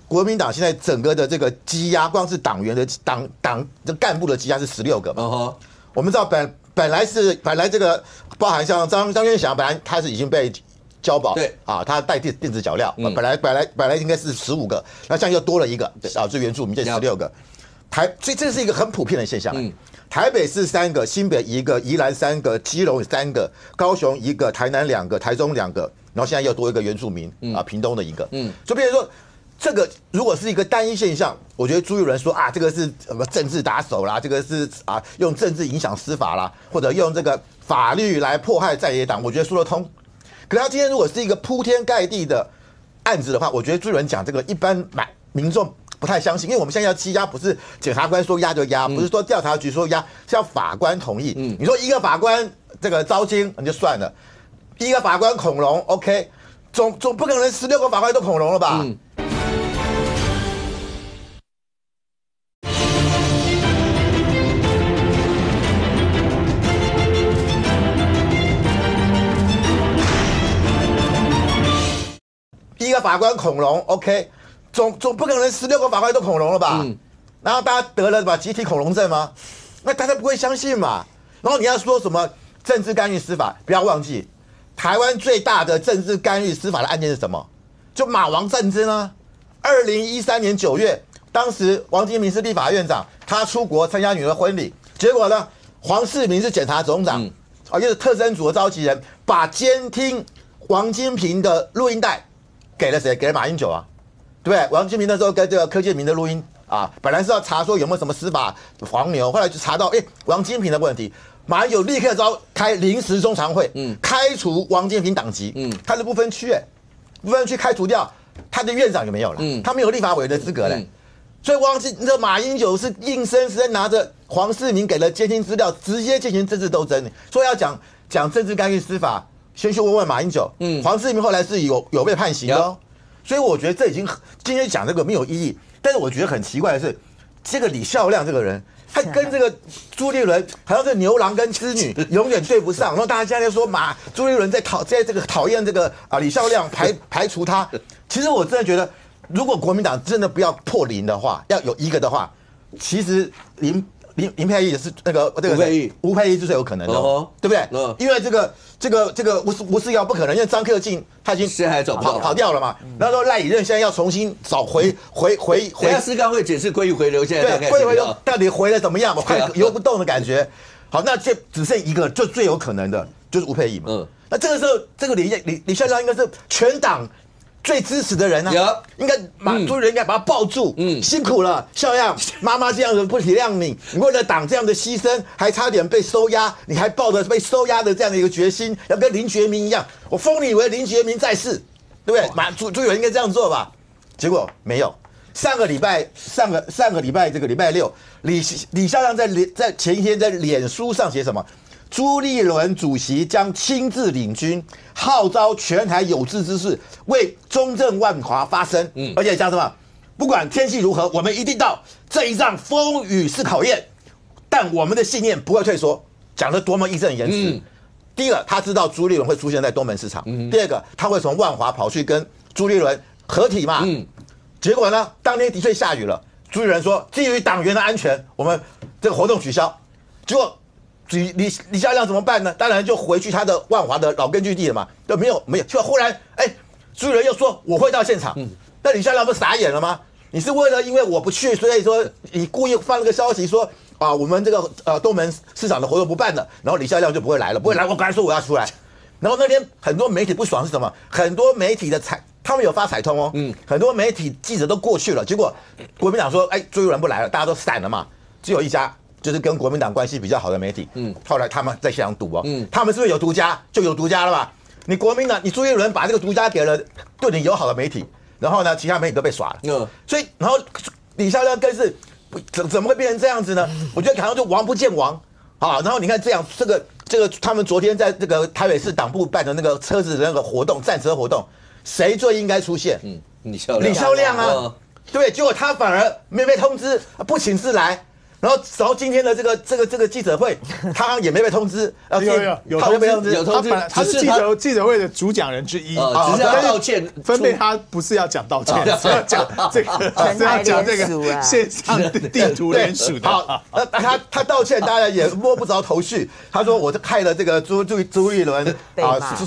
国民党现在整个的这个羁押，光是党员的党的干部的羁押是16个嘛。我们知道本来这个包含像张渊祥，本来他是已经被交保，对啊，他带电子脚镣，本来应该是15个，那现在又多了一个啊，就原住民这16个。所以这是一个很普遍的现象。台北市3个，新北1个，宜兰3个，基隆3个，高雄1个，台南2个，台中2个。然后现在又多一个原住民啊，屏东的1个，所以变成说，这个如果是一个单一现象，我觉得朱立伦说啊，这个是什么政治打手啦，这个是啊用政治影响司法啦，或者用这个法律来迫害在野党，我觉得说得通。可是他今天如果是一个铺天盖地的案子的话，我觉得朱立伦讲这个一般民众不太相信，因为我们现在要羁押，不是检察官说押就押，不是说调查局说押，是要法官同意。你说一个法官这个招金那就算了。一个法官恐龙 ，OK， 总不可能16个法官都恐龙了吧？一个法官恐龙 ，OK， 总不可能16个法官都恐龙了吧？然后大家得了集体恐龙症吗？那大家不会相信嘛？然后你要说什么政治干预司法，不要忘记。台湾最大的政治干预司法的案件是什么？就马王战争啊！2013年9月，当时王金平是立法院长，他出国参加女儿婚礼，结果呢，黄世明是检察总长，又是特侦组的召集人，把监听王金平的录音带给了谁？给了马英九啊，对不对？王金平那时候跟这个柯建铭的录音啊，本来是要查说有没有什么司法黄牛，后来就查到王金平的问题，马英九立刻开临时中常会，开除王金平党籍，他是不分区不分区开除掉，他的院长也没有了，他没有立法委员的资格嘞。所以这马英九是硬生生拿着黄世明给了监听资料，直接进行政治斗争。说要讲政治干预司法，先去问问马英九。黄世明后来是有被判刑的哦。所以我觉得这已经今天讲这个没有意义。但是我觉得很奇怪的是，这个李孝亮这个人，他跟这个朱立伦好像是牛郎跟织女，永远对不上。然后大家现在说朱立伦在这个讨厌这个李孝亮排除他。其实我真的觉得，如果国民党真的不要破零的话，要有一个的话，其实林佩仪也是吴佩仪是最有可能的，对不对？因为这个吴思瑶不可能，因为张克进他已经现在还找不到跑掉了嘛。然后赖以任现在要重新找回。等下思刚会解释归于回流，现在大概归于回流到底回了怎么样？我快游不动的感觉。好，那这只剩一个，就最有可能的就是吴佩仪嘛。那这个时候，这个李孝亮应该是全党最支持的人啊，应该朱立伦应该把他抱住，辛苦了，孝亮妈妈这样子不体谅你，你为了党这样的牺牲，还差点被收押，你还抱着被收押的这样的一个决心，要跟林觉民一样，我封你为林觉民在世，对不对？朱立伦应该这样做吧？结果没有。上个礼拜这个礼拜六，李孝亮在前一天在脸书上写什么？朱立伦主席将亲自领军，号召全台有志之士为中正万华发声。而且讲什么？不管天气如何，我们一定到这一仗风雨是考验，但我们的信念不会退缩。讲得多么义正言辞。第一个，他知道朱立伦会出现在东门市场；第二个，他会从万华跑去跟朱立伦合体嘛。结果呢，当天的确下雨了。朱立伦说，基于党员的安全，我们这个活动取消。结果李孝亮怎么办呢？当然就回去他的万华的老根据地了嘛。就没有，就忽然朱立伦又说我会到现场。那李孝亮不傻眼了吗？你是为了因为我不去，所以说你故意放了个消息说我们这个东门市场的活动不办了，然后李孝亮就不会来了，不会来，我刚才说我要出来。然后那天很多媒体不爽是什么？很多媒体的他们有发彩通哦，很多媒体记者都过去了，结果国民党说朱立伦不来了，大家都散了嘛，只有一家。就是跟国民党关系比较好的媒体，后来他们在现场赌他们是不是有独家？就有独家了吧？你国民党，你朱立伦把这个独家给了对你友好的媒体，然后呢，其他媒体都被耍了。所以，然后李孝亮更是怎么会变成这样子呢？我觉得好像就王不见王啊。然后你看这样，这个他们昨天在这个台北市党部办的那个车子的那个活动，战车活动，谁最应该出现？李孝亮啊，对，结果他反而没被通知，不请自来。然后今天的这个记者会，他好像也没被通知，有通知，他是记者会的主讲人之一，只是要道歉，分配他不是要讲道歉，是要讲这个，是要讲这个线上地图联署的。好，他道歉，当然也摸不着头绪。他说我害了这个朱立伦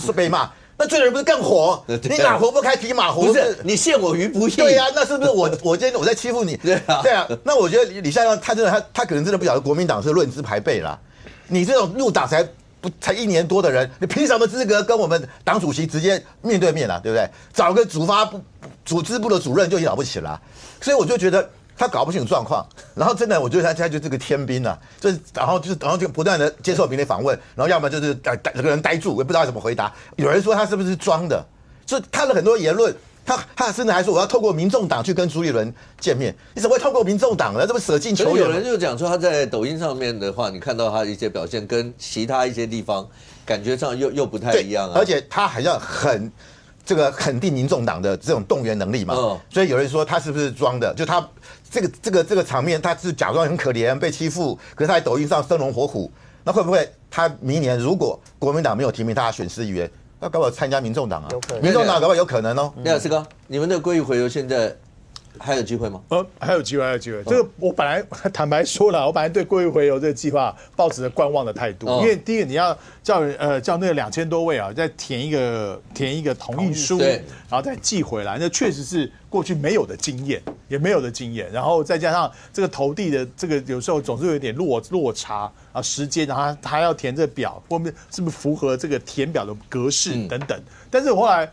是被骂。那这人不是更火？你哪壶不开提马壶？不是你陷我于不义。对呀，那是不是我今天我在欺负你？对啊。那我觉得李孝亮他真的他可能真的不晓得国民党是论资排辈啦。你这种入党才1年多的人，你凭什么资格跟我们党主席直接面对面啊？对不对？找个组织部的主任就了不起了。所以我就觉得他搞不清楚状况，然后真的我觉得他就这个天兵啊，然后就不断的接受媒体访问，然后要么就是整个人呆住，我也不知道怎么回答。有人说他是不是装的，就看了很多言论，他甚至还说我要透过民众党去跟朱立伦见面，你怎么会透过民众党呢？这不舍近求远？有人就讲说他在抖音上面的话，你看到他的一些表现跟其他一些地方感觉上又不太一样啊，而且他好像很肯定民众党的这种动员能力嘛，所以有人说他是不是装的？就他这个场面，他是假装很可怜被欺负，可是他在抖音上生龙活虎，那会不会他明年如果国民党没有提名他选市议员，那搞不好参加民众党啊？民众党搞不好有可能哦。廖世刚，你们的归于回流现在还有机会吗？还有机会。这个我本来坦白说了，我本来对归于回流这个计划抱持着观望的态度，因为第一个你要叫那个2000多位再填一个同意书，然后再寄回来，那确实是过去没有的经验，也没有的经验，然后再加上这个投递的这个有时候总是有点落差啊，时间，然后他要填这表，后面是不是符合这个填表的格式等等。但是我后来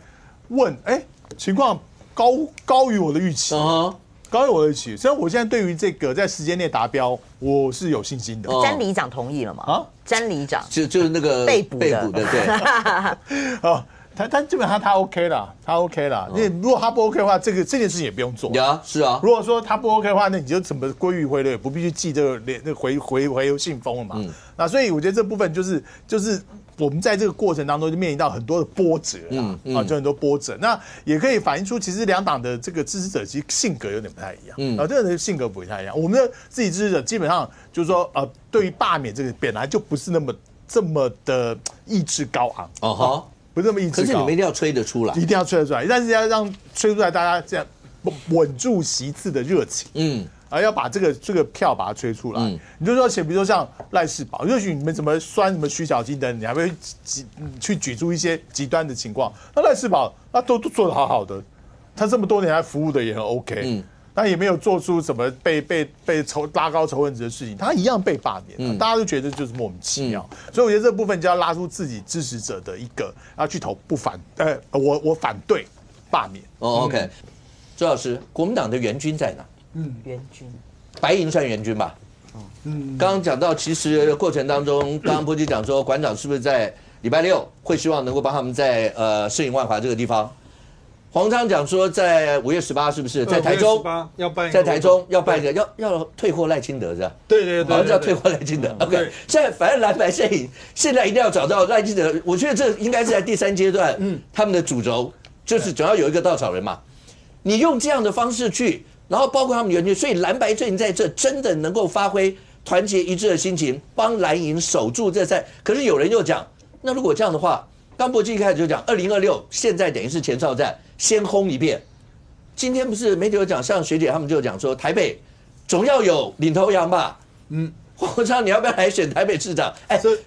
问，情况高于我的预期，高于我预期，所以我现在对于这个在时间内达标，我是有信心的。詹里长同意了吗？啊，詹里长就是那个被捕的，对。哦，他基本上他 OK 了，他 OK 了。因为如果他不 OK 的话，这件事情也不用做。是啊。如果说他不 OK 的话，那你就怎么归于回了，也不必去记这个回信封了嘛。那所以我觉得这部分就是我们在这个过程当中就面临到很多的波折就很多波折。那也可以反映出，其实两党的这个支持者其实性格有点不太一样。这个人性格不太一样。我们的自己支持者基本上就是说，对于罢免这个本来就不是这么的意志高昂。不是那么意志高。可是你们一定要吹得出来，一定要吹得出来，但是要让吹出来，大家这样稳住席次的热情。要把这个票把它吹出来。你就说，比如说像赖士葆，也许你们怎么酸什么徐小金等，你还会去举出一些极端的情况。那赖士葆那都做得好好的，他这么多年来服务的也很 OK。他也没有做出什么被拉高仇恨值的事情，他一样被罢免。大家都觉得就是莫名其妙。所以我觉得这部分就要拉出自己支持者的一个要去投不反，我反对罢免。OK， 周老师，国民党的援军在哪？援军，白银算援军吧。刚刚讲到，其实过程当中，刚刚波基讲说，馆长是不是在礼拜六会希望能够帮他们在世营万华这个地方？黄昌讲说，在5月18是不是在台中要办？在台中要办一个要退货赖清德是吧？对，好像要退货赖清德。OK， 现在反正蓝白摄影现在一定要找到赖清德，我觉得这应该是在第3阶段，他们的主轴就是总要有一个稻草人嘛。你用这样的方式去。然后包括他们援军，所以蓝白阵营在这真的能够发挥团结一致的心情，帮蓝营守住这赛。可是有人又讲，那如果这样的话，刚博基一开始就讲2026，现在等于是前哨战，先轰一遍。今天不是媒体有讲，像学姐他们就讲说，台北总要有领头羊吧？黄昌，你要不要来选台北市长？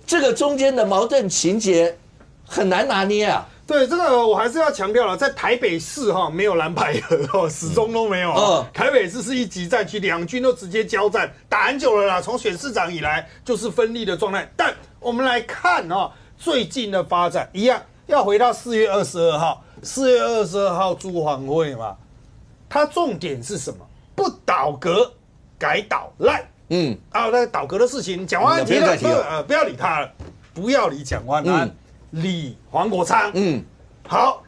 这个中间的矛盾情节很难拿捏啊。对，这个我还是要强调了，在台北市没有蓝白合始终都没有。台北市是一级战区，两军都直接交战，打很久了啦。从选市长以来就是分立的状态。但我们来看最近的发展一样，要回到4月22号，4月22号朱黄会嘛，它重点是什么？不倒阁，改倒赖。那个倒阁的事情，蒋万安提了，不要理他了，不要理蒋万安。理黄国昌，好，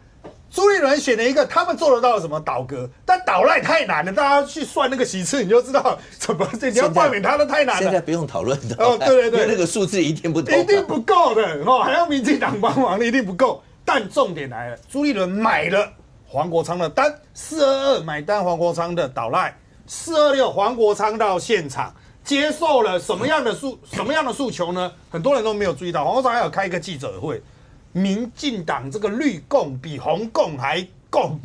朱立伦选了一个他们做得到的什么倒阁，但倒赖太难了，大家去算那个席次，你就知道怎么你要罢免他都太难了。现在不用讨论的对，因为那个数字一定不一定不够的还要民进党帮忙的一定不够。但重点来了，朱立伦买了黄国昌的单，422买单黄国昌的倒赖，426黄国昌到现场。接受了什么样的诉求呢？很多人都没有注意到，黄国昌还有开一个记者会，民进党这个绿共比红共还共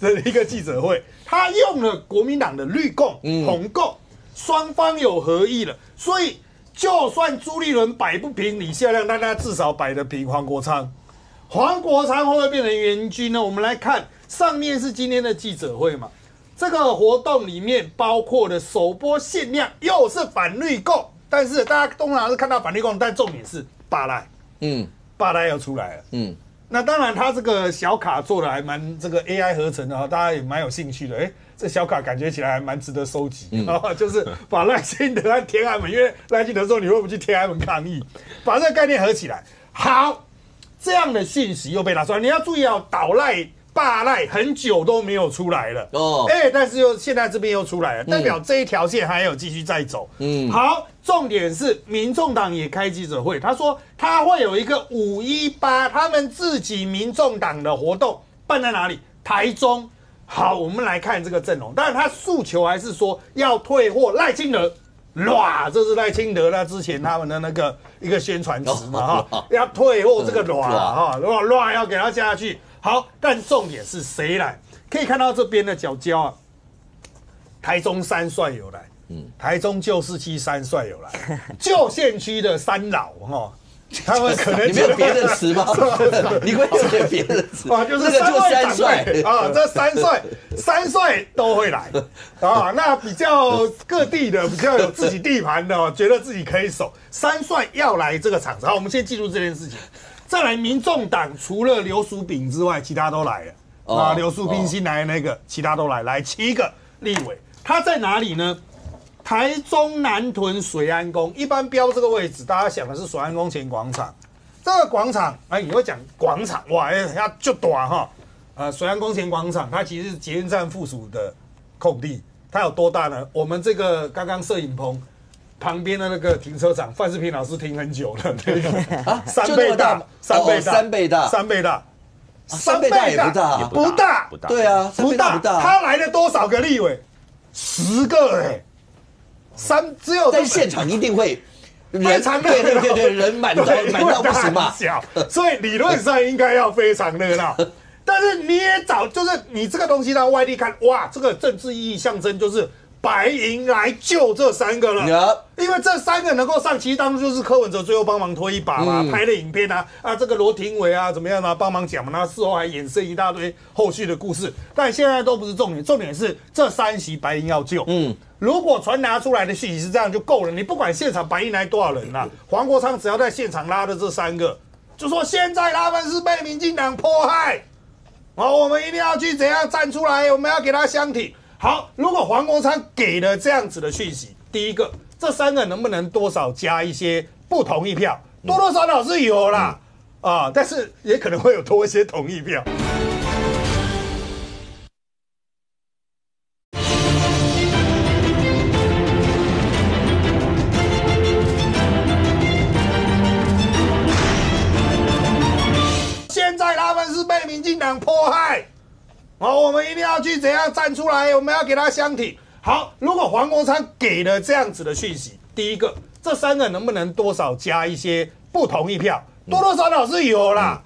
的一个记者会，他用了国民党的绿共、红共，双方有合意了，所以就算朱立伦摆不平李孝亮，但他至少摆得平黄国昌。黄国昌会不会变成援军呢？我们来看上面是今天的记者会嘛。这个活动里面包括的首播限量又是反绿共，但是大家通常是看到反绿共，但重点是罢赖，罢赖又出来了，那当然他这个小卡做的还蛮这个 AI 合成的大家也蛮有兴趣的，这小卡感觉起来还蛮值得收集，就是把赖清德和天安门，因为赖清德说你会不会去天安门抗议，把这个概念合起来，好，这样的讯息又被拿出来，你要注意倒赖。罢赖很久都没有出来了但是现在这边又出来了，代表这一条线还有继续在走。好，重点是民众党也开记者会，他说他会有一个518他们自己民众党的活动办在哪里？台中。好，我们来看这个阵容，当然他诉求还是说要退货赖清德。哇，这是赖清德那之前他们的那个一个宣传词嘛要退货这个哇要给他加下去。好，但重点是谁来？可以看到这边的角胶台中三帅有来，台中旧市区三帅有来，旧县区的三老他们可能你没有别的词吗？你会有点别的词就是三帅这三帅都会来那比较各地的比较有自己地盘的觉得自己可以守，三帅要来这个场子。好，我们先记住这件事情。再来，民众党除了刘淑炳之外，其他都来了刘淑斌新来的那个，其他都来7个。立委，他在哪里呢？台中南屯水安宫，一般标这个位置，大家想的是水安宫前广场。这个广场，你会讲广场，哇，它就短哈。水安宫前广场，它其实是捷运站附属的空地，它有多大呢？我们这个刚刚摄影棚旁边的那个停车场，范世平老师停很久了，对，3倍大，3倍大。3倍大也不大，不大，对啊，不大。他来了多少个立委？10个只有在现场一定会非常热闹，对，人满到不行嘛，所以理论上应该要非常热闹。但是你也就是你这个东西让外地看，哇，这个政治意义象征就是白银来救这3个了，因为这3个能够上，其实当初就是柯文哲最后帮忙推一把嘛，拍的影片这个罗廷伟怎么样帮忙讲嘛，那事后还衍生一大堆后续的故事，但现在都不是重点，重点是这3席白银要救。如果传达出来的讯息是这样就够了，你不管现场白银来多少人黄国昌只要在现场拉的这3个，就说现在他们是被民进党迫害，我们一定要去怎样站出来，我们要给他相挺。好，如果黄国昌给了这样子的讯息，第一个，这3个能不能多少加一些不同意票？多多少少是有啦，但是也可能会有多一些同意票。现在他们是被民进党迫害。我们一定要去怎样站出来，我们要给他相挺。好，如果黄国昌给了这样子的讯息，第一个，这3个能不能多少加一些不同意票？多多少少是有啦，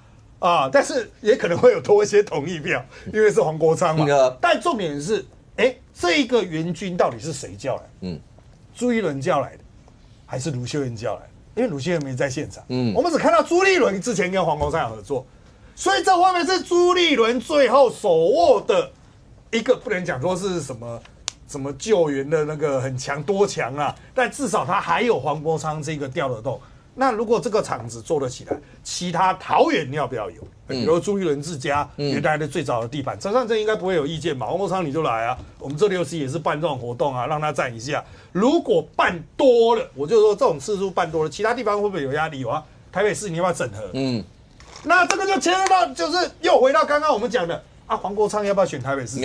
但是也可能会有多一些同意票，因为是黄国昌嘛。但重点是，这一个援军到底是谁叫来？朱一伦叫来的，还是卢秀燕叫来的？因为卢秀燕没在现场，我们只看到朱立伦之前跟黄国昌有合作。所以这会不会是朱立伦最后手握的一个，不能讲说是什么救援的那个很强多强但至少他还有黄国昌这个吊得动。那如果这个场子做得起来，其他桃园要不要有？比如朱立伦自家原来的最早的地盘，陈上正应该不会有意见吧？黄国昌你就来我们这6期也是办这种活动让他站一下。如果办多了，我就说这种次数办多了，其他地方会不会有压力？台北市你要不要整合？那这个就牵涉到，就是又回到刚刚我们讲的黄国昌要不要选台北市？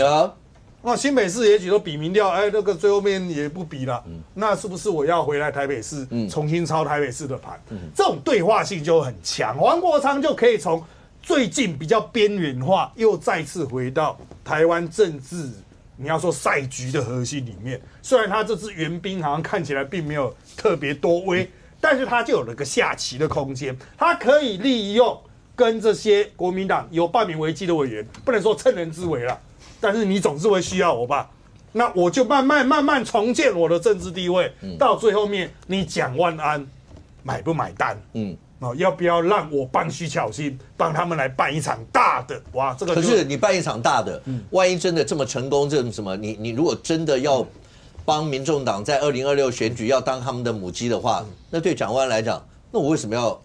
新北市也许都比民调，那个最后面也不比了。那是不是我要回来台北市，重新抄台北市的盘？这种对话性就很强，黄国昌就可以从最近比较边缘化，又再次回到台湾政治，你要说赛局的核心里面。虽然他这支援兵好像看起来并没有特别多威，但是他就有了个下棋的空间，他可以利用。跟这些国民党有罢免危机的委员，不能说趁人之危了，但是你总是会需要我吧？那我就慢慢重建我的政治地位，到最后面你蒋万安买不买单？要不要让我帮徐巧芯帮他们来办一场大的？哇，这个可是你办一场大的，万一真的这么成功，这什么？你如果真的要帮民众党在2026选举要当他们的母鸡的话，那对蒋万安来讲，那我为什么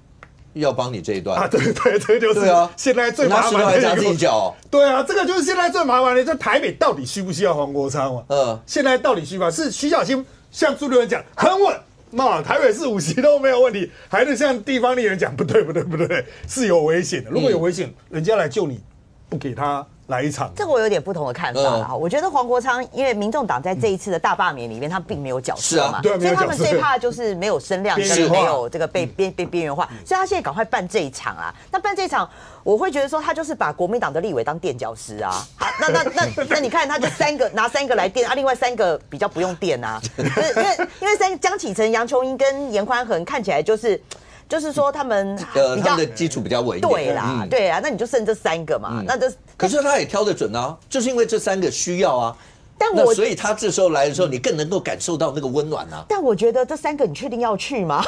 要帮你这一段对，这就是现在最麻烦的。拿石头来砸自己脚。对这个就是现在最麻烦的。在台北到底需不需要黄国昌嘛？现在到底需要？是徐巧芯像朱立伦讲很稳，台北市5席都没有问题，还是像地方立委讲不对，是有危险的。如果有危险，人家来救你，不给他来一场。这个我有点不同的看法啦。我觉得黄国昌，因为民众党在这一次的大罢免里面，他并没有角色嘛，所以他们最怕就是没有声量，跟没有这个被边缘化，所以他现在赶快办这一场那办这一场，我会觉得说他就是把国民党的立委当垫脚石那你看他就拿3个来垫另外3个比较不用垫因为江启臣、杨琼英跟严宽恒看起来就是说他们他们的基础比较稳一点。对啦，那你就剩这3个嘛。可是他也挑得准就是因为这3个需要所以他这时候来的时候，你更能够感受到那个温暖但我觉得这3个你确定要去吗？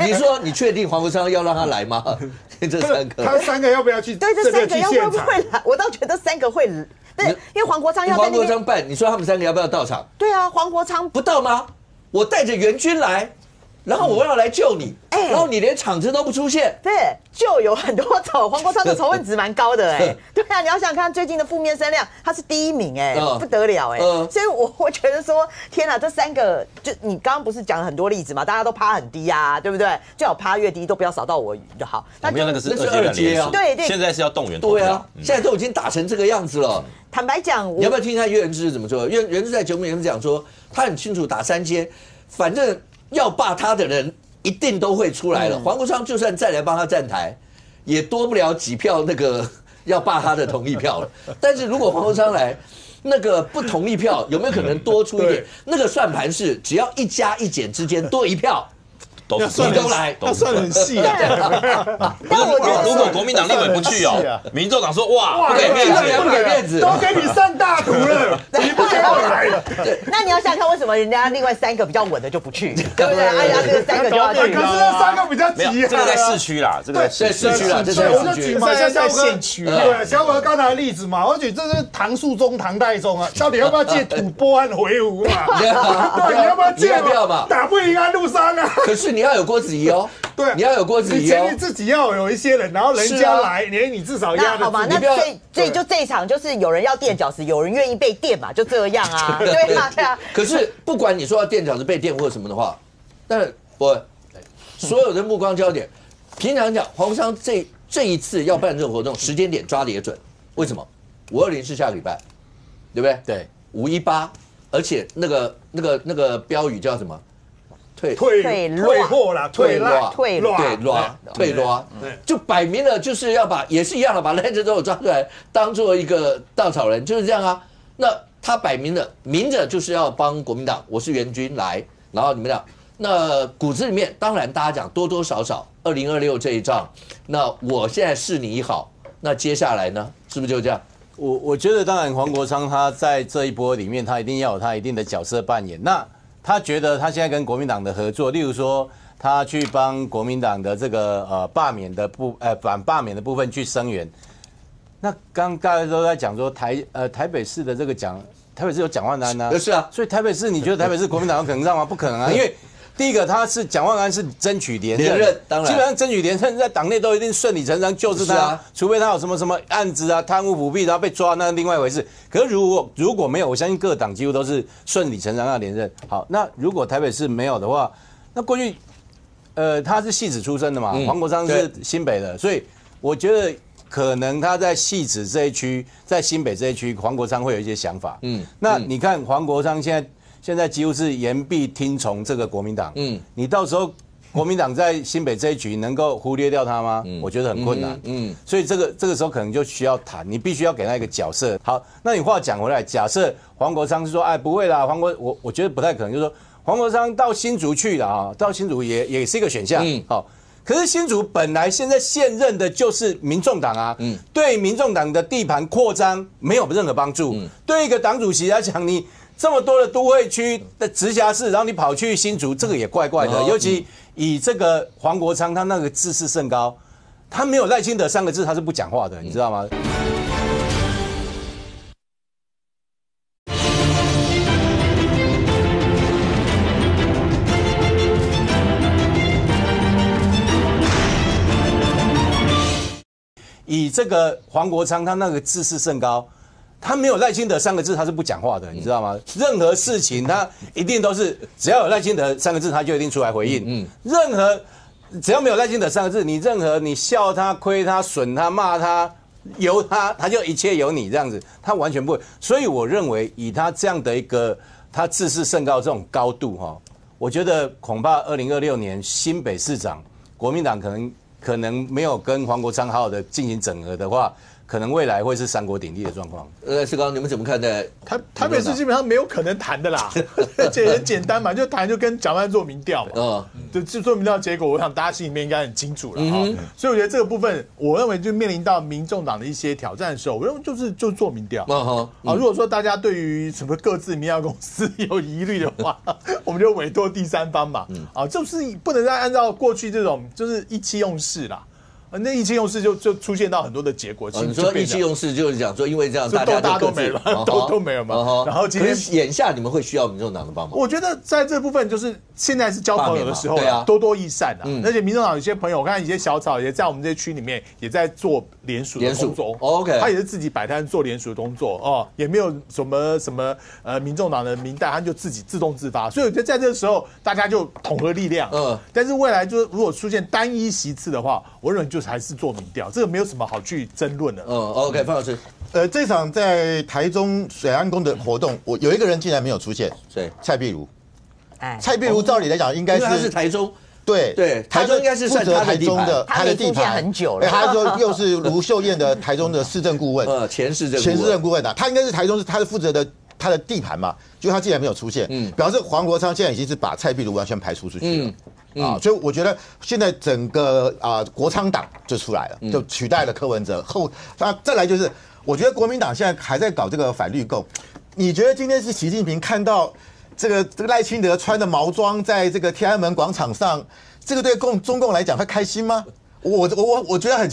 你说你确定黄国昌要让他来吗？这3个，他3个要不要去？对，这3个会不会来？我倒觉得3个会。对，因为黄国昌要在那边。黄国昌办，你说他们3个要不要到场？对黄国昌不到吗？我带着援军来。然后我要来救你，然后你连场子都不出现，对，就有很多黄国昌的仇恨值蛮高的对啊，你要想看最近的负面声量，他是第1名不得了所以我觉得说，天哪，这3个就你刚刚不是讲了很多例子嘛，大家都趴很低啊，对不对？最好趴越低都不要扫到我就好。那没有那个是2阶啊，对，现在是要动员投票，对啊，现在都已经打成这个样子了。坦白讲，你要不要听一下岳元之怎么说？岳元之在节目里面讲说，他很清楚打3阶，反正要罢他的人一定都会出来了。黄国昌就算再来帮他站台，也多不了几票那个要罢他的同意票了。但是如果黄国昌来，那个不同意票有没有可能多出一点？那个算盘是只要1加1减之间多1票。都来，他算很细啊。但我觉得，如果国民党立委不去民众党说哇，不给面子，不给面子，都给你上大图了，你不给我来。那你要想想看，为什么人家另外3个比较稳的就不去，对不对？哎呀，这个3个就要去。可是那3个比较急，这个在市区啦，这个在市区啦，这是我就举嘛，像在县区，对，小哥刚才的例子嘛，我举这是唐肃宗、唐太宗啊，到底要不要借吐蕃和回鹘嘛？对，你要不要借嘛？打不赢安禄山啊。可是你要有郭子仪哦，对，你要有郭子仪哦，你自己要有一些人，然后人家来，你至少压得住。好吧，那所以就这一场就是有人要垫饺子，有人愿意被垫嘛，就这样啊，对啊。可是不管你说要垫饺子、被垫或者什么的话，但我所有的目光焦点，平常讲黄国昌这一次要办这种活动，时间点抓得也准。为什么？520是下个礼拜，对不对？对，518，而且那个标语叫什么？退货啦，退拉，就摆明了就是要也是一样的，把赖清德抓出来当做一个稻草人，就是这样啊。那他摆明了明着就是要帮国民党，我是援军来，然后你们讲，那骨子里面当然大家讲多多少少2026这一仗，那我现在示你好，那接下来呢，是不是就这样？我觉得当然黄国昌他在这一波里面，他一定要有他一定的角色扮演。那他觉得他现在跟国民党的合作，例如说他去帮国民党的这个罢免的反罢免的部分去声援。那刚大家都在讲说台北市的这个台北市有蒋万安啊，是啊，所以台北市你觉得台北市国民党有可能让吗？不可能啊，因为第一个他是蒋万安是争取连任，当然基本上争取连任在党内都一定顺理成章就是他，除非他有什么案子啊、贪污舞弊然后被抓，那另外一回事。可是如果没有，我相信各党几乎都是顺理成章要连任。好，那如果台北市没有的话，那过去他是戏子出身的嘛，黄国昌是新北的，所以我觉得可能他在戏子这一区，在新北这一区，黄国昌会有一些想法。那你看黄国昌现在几乎是言必听从这个国民党。你到时候国民党在新北这一局能够忽略掉他吗？我觉得很困难。所以这个时候可能就需要谈，你必须要给他一个角色。好，那你话讲回来，假设黄国昌是说，哎，不会啦，我觉得不太可能，就是说黄国昌到新竹去了啊，到新竹也是一个选项。好。可是新竹本来现在现任的就是民众党啊，对民众党的地盘扩张没有任何帮助。对一个党主席来讲，你这么多的都会区的直辖市，然后你跑去新竹，这个也怪怪的。尤其以这个黄国昌，他那个自视甚高，他没有赖清德3个字，他是不讲话的，你知道吗？以这个黄国昌，他那个自视甚高，他没有赖清德3个字，他是不讲话的，你知道吗？任何事情他一定都是只要有赖清德3个字，他就一定出来回应。任何只要没有赖清德3个字，你笑他、亏他、损他、骂他、由他，他就一切由你这样子，他完全不会。所以我认为以他这样的一个他自视甚高这种高度我觉得恐怕2026年新北市长国民党可能没有跟黄国昌好好的进行整合的话，可能未来会是三国鼎立的状况。世刚，你们怎么看待？台北市基本上没有可能谈的啦，这很简单嘛，就谈就跟蒋万安做民调嘛，就做民调结果，我想大家心里面应该很清楚了所以我觉得这个部分，我认为就面临到民众党的一些挑战的时候，我认为就做民调如果说大家对于什么各自民调公司有疑虑的话，我们就委托第三方嘛就是不能再按照过去这种就是意气用事啦。那意气用事就出现到很多的结果。你说意气用事就是讲说，因为这样大家都没了，都没有嘛。然后今天眼下你们会需要民众党的帮忙？我觉得在这部分就是现在是交朋友的时候，多多益善啊。而且民众党有些朋友，我看一些小草也在我们这些区里面也在做联署的工作。OK， 他也是自己摆摊做联署的工作哦，也没有什么民众党的名单，他就自己自动自发。所以我觉得在这个时候大家就统合力量。但是未来就是如果出现单一席次的话，我认为就是还是做民调，这个没有什么好去争论的。OK， 范老师，这场在台中水安宫的活动，我有一个人竟然没有出现，谁？蔡壁如。蔡壁如照理来讲应该是，因为他是台中。对，台中应该是算他的地盘，他的地盘很久了。他说又是卢秀燕的台中的市政顾问，前市政顾问啊，他应该是台中是他是负责的他的地盘嘛，就他竟然没有出现，表示黄国昌现在已经是把蔡壁如完全排除出去了。所以我觉得现在整个国昌党就出来了，就取代了柯文哲。那再来就是，我觉得国民党现在还在搞这个反绿共。你觉得今天是习近平看到这个赖清德穿的毛装在这个天安门广场上，这个对中共来讲会开心吗？我觉得很，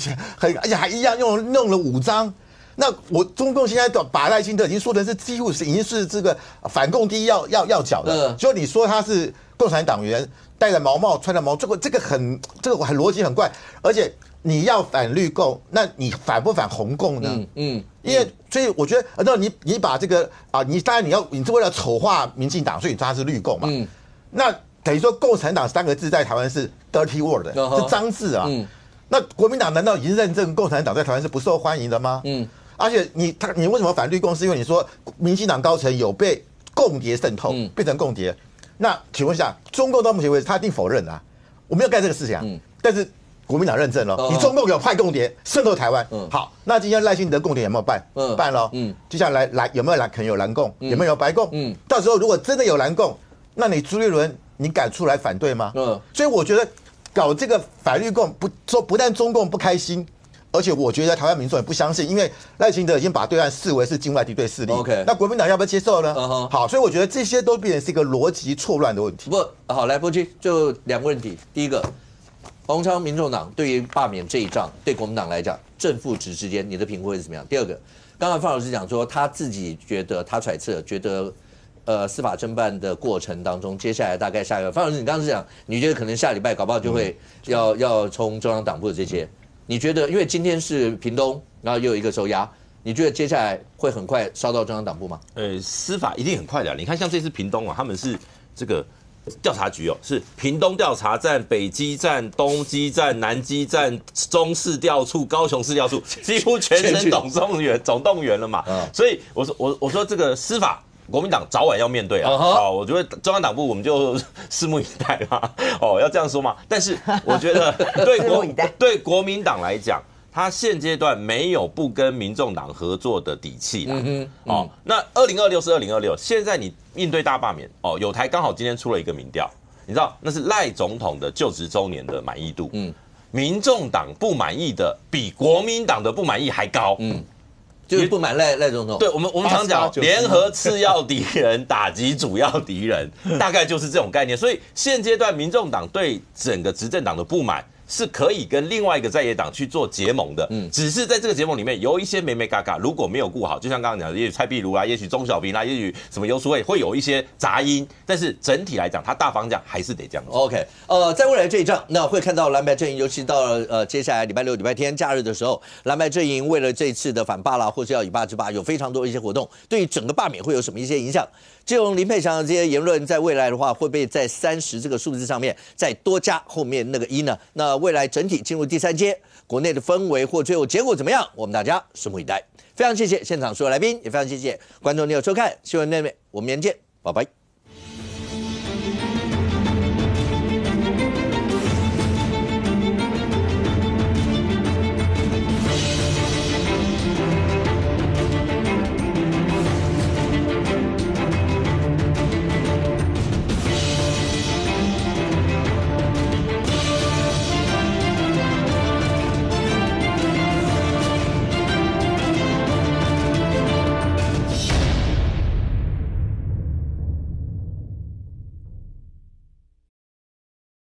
而且还一样弄了5张。那中共现在把赖清德已经说的是几乎是已经是这个反共第一要角的，就你说他是共产党员，戴着毛帽穿着毛，这个很逻辑很怪，而且你要反绿共，那你反不反红共呢？因为所以我觉得，那你把这个你当然你是为了丑化民进党，所以你说他是绿共嘛，那等于说共产党3个字在台湾是 dirty word， 是脏字啊。那国民党难道已经认证共产党在台湾是不受欢迎的吗？而且你为什么反绿共？是因为你说民进党高层有被共谍渗透，变成共谍。那请问一下，中共到目前为止他一定否认啊，我没有干这个事情啊。但是国民党认证了，你中共有派共谍渗透台湾。好，那今天赖清德共谍有没有办了？接下来有没有可能有蓝共？有没有白共？到时候如果真的有蓝共，那你朱立伦你敢出来反对吗？所以我觉得搞这个反绿共不但中共不开心。而且我觉得台湾民众也不相信，因为赖清德已经把对岸视为是境外敌对势力。那国民党要不要接受呢？好，所以我觉得这些都变成是一个逻辑错乱的问题。好，来，波基就2个问题。第一个，黄国昌民众党对于罢免这一仗，对国民党来讲，正负值之间，你的评估会是怎么样？第二个，刚才范老师讲说，他自己觉得他揣测，觉得司法侦办的过程当中，接下来大概下一个，范老师，你刚刚是讲，你觉得可能下礼拜搞不好就会要冲中央党部的这些。你觉得，因为今天是屏东，然后又有一个收押，你觉得接下来会很快烧到中央党部吗？司法一定很快的。你看，像这次屏东他们是这个调查局是屏东调查站、北基站、东基站、南基站、中市调处、高雄市调处，几乎全省总动员了嘛。所以我说这个司法。国民党早晚要面对啊！我觉得中央党部我们就拭目以待啦。要这样说嘛？但是我觉得对国民党来讲，他现阶段没有不跟民众党合作的底气啦。那2026是2026，现在你应对大罢免友台刚好今天出了一个民调，你知道那是赖总统的就职周年的满意度，民众党不满意的比国民党的不满意还高。就是不满赖总统。对，我们常讲联合次要敌人打击主要敌人，大概就是这种概念。所以现阶段民众党对整个执政党的不满是可以跟另外一个在野党去做结盟的，只是在这个结盟里面有一些眉眉角角，如果没有顾好，就像刚刚讲的，也许蔡壁如啦，也许钟小平啦，也许什么游淑慧会有一些杂音，但是整体来讲，它大方向还是得这样做。OK， 在未来这一仗，那会看到蓝白阵营，尤其到了接下来礼拜6、礼拜天假日的时候，蓝白阵营为了这次的反罢啦，或是要以罢制罢，有非常多一些活动，对于整个罢免会有什么一些影响？这种林佩祥的这些言论，在未来的话，会不会在30这个数字上面再多加后面那个1呢？那未来整体进入第3阶，国内的氛围或最后结果怎么样？我们大家拭目以待。非常谢谢现场所有来宾，也非常谢谢观众朋友收看新闻内面，我们明天见，拜拜。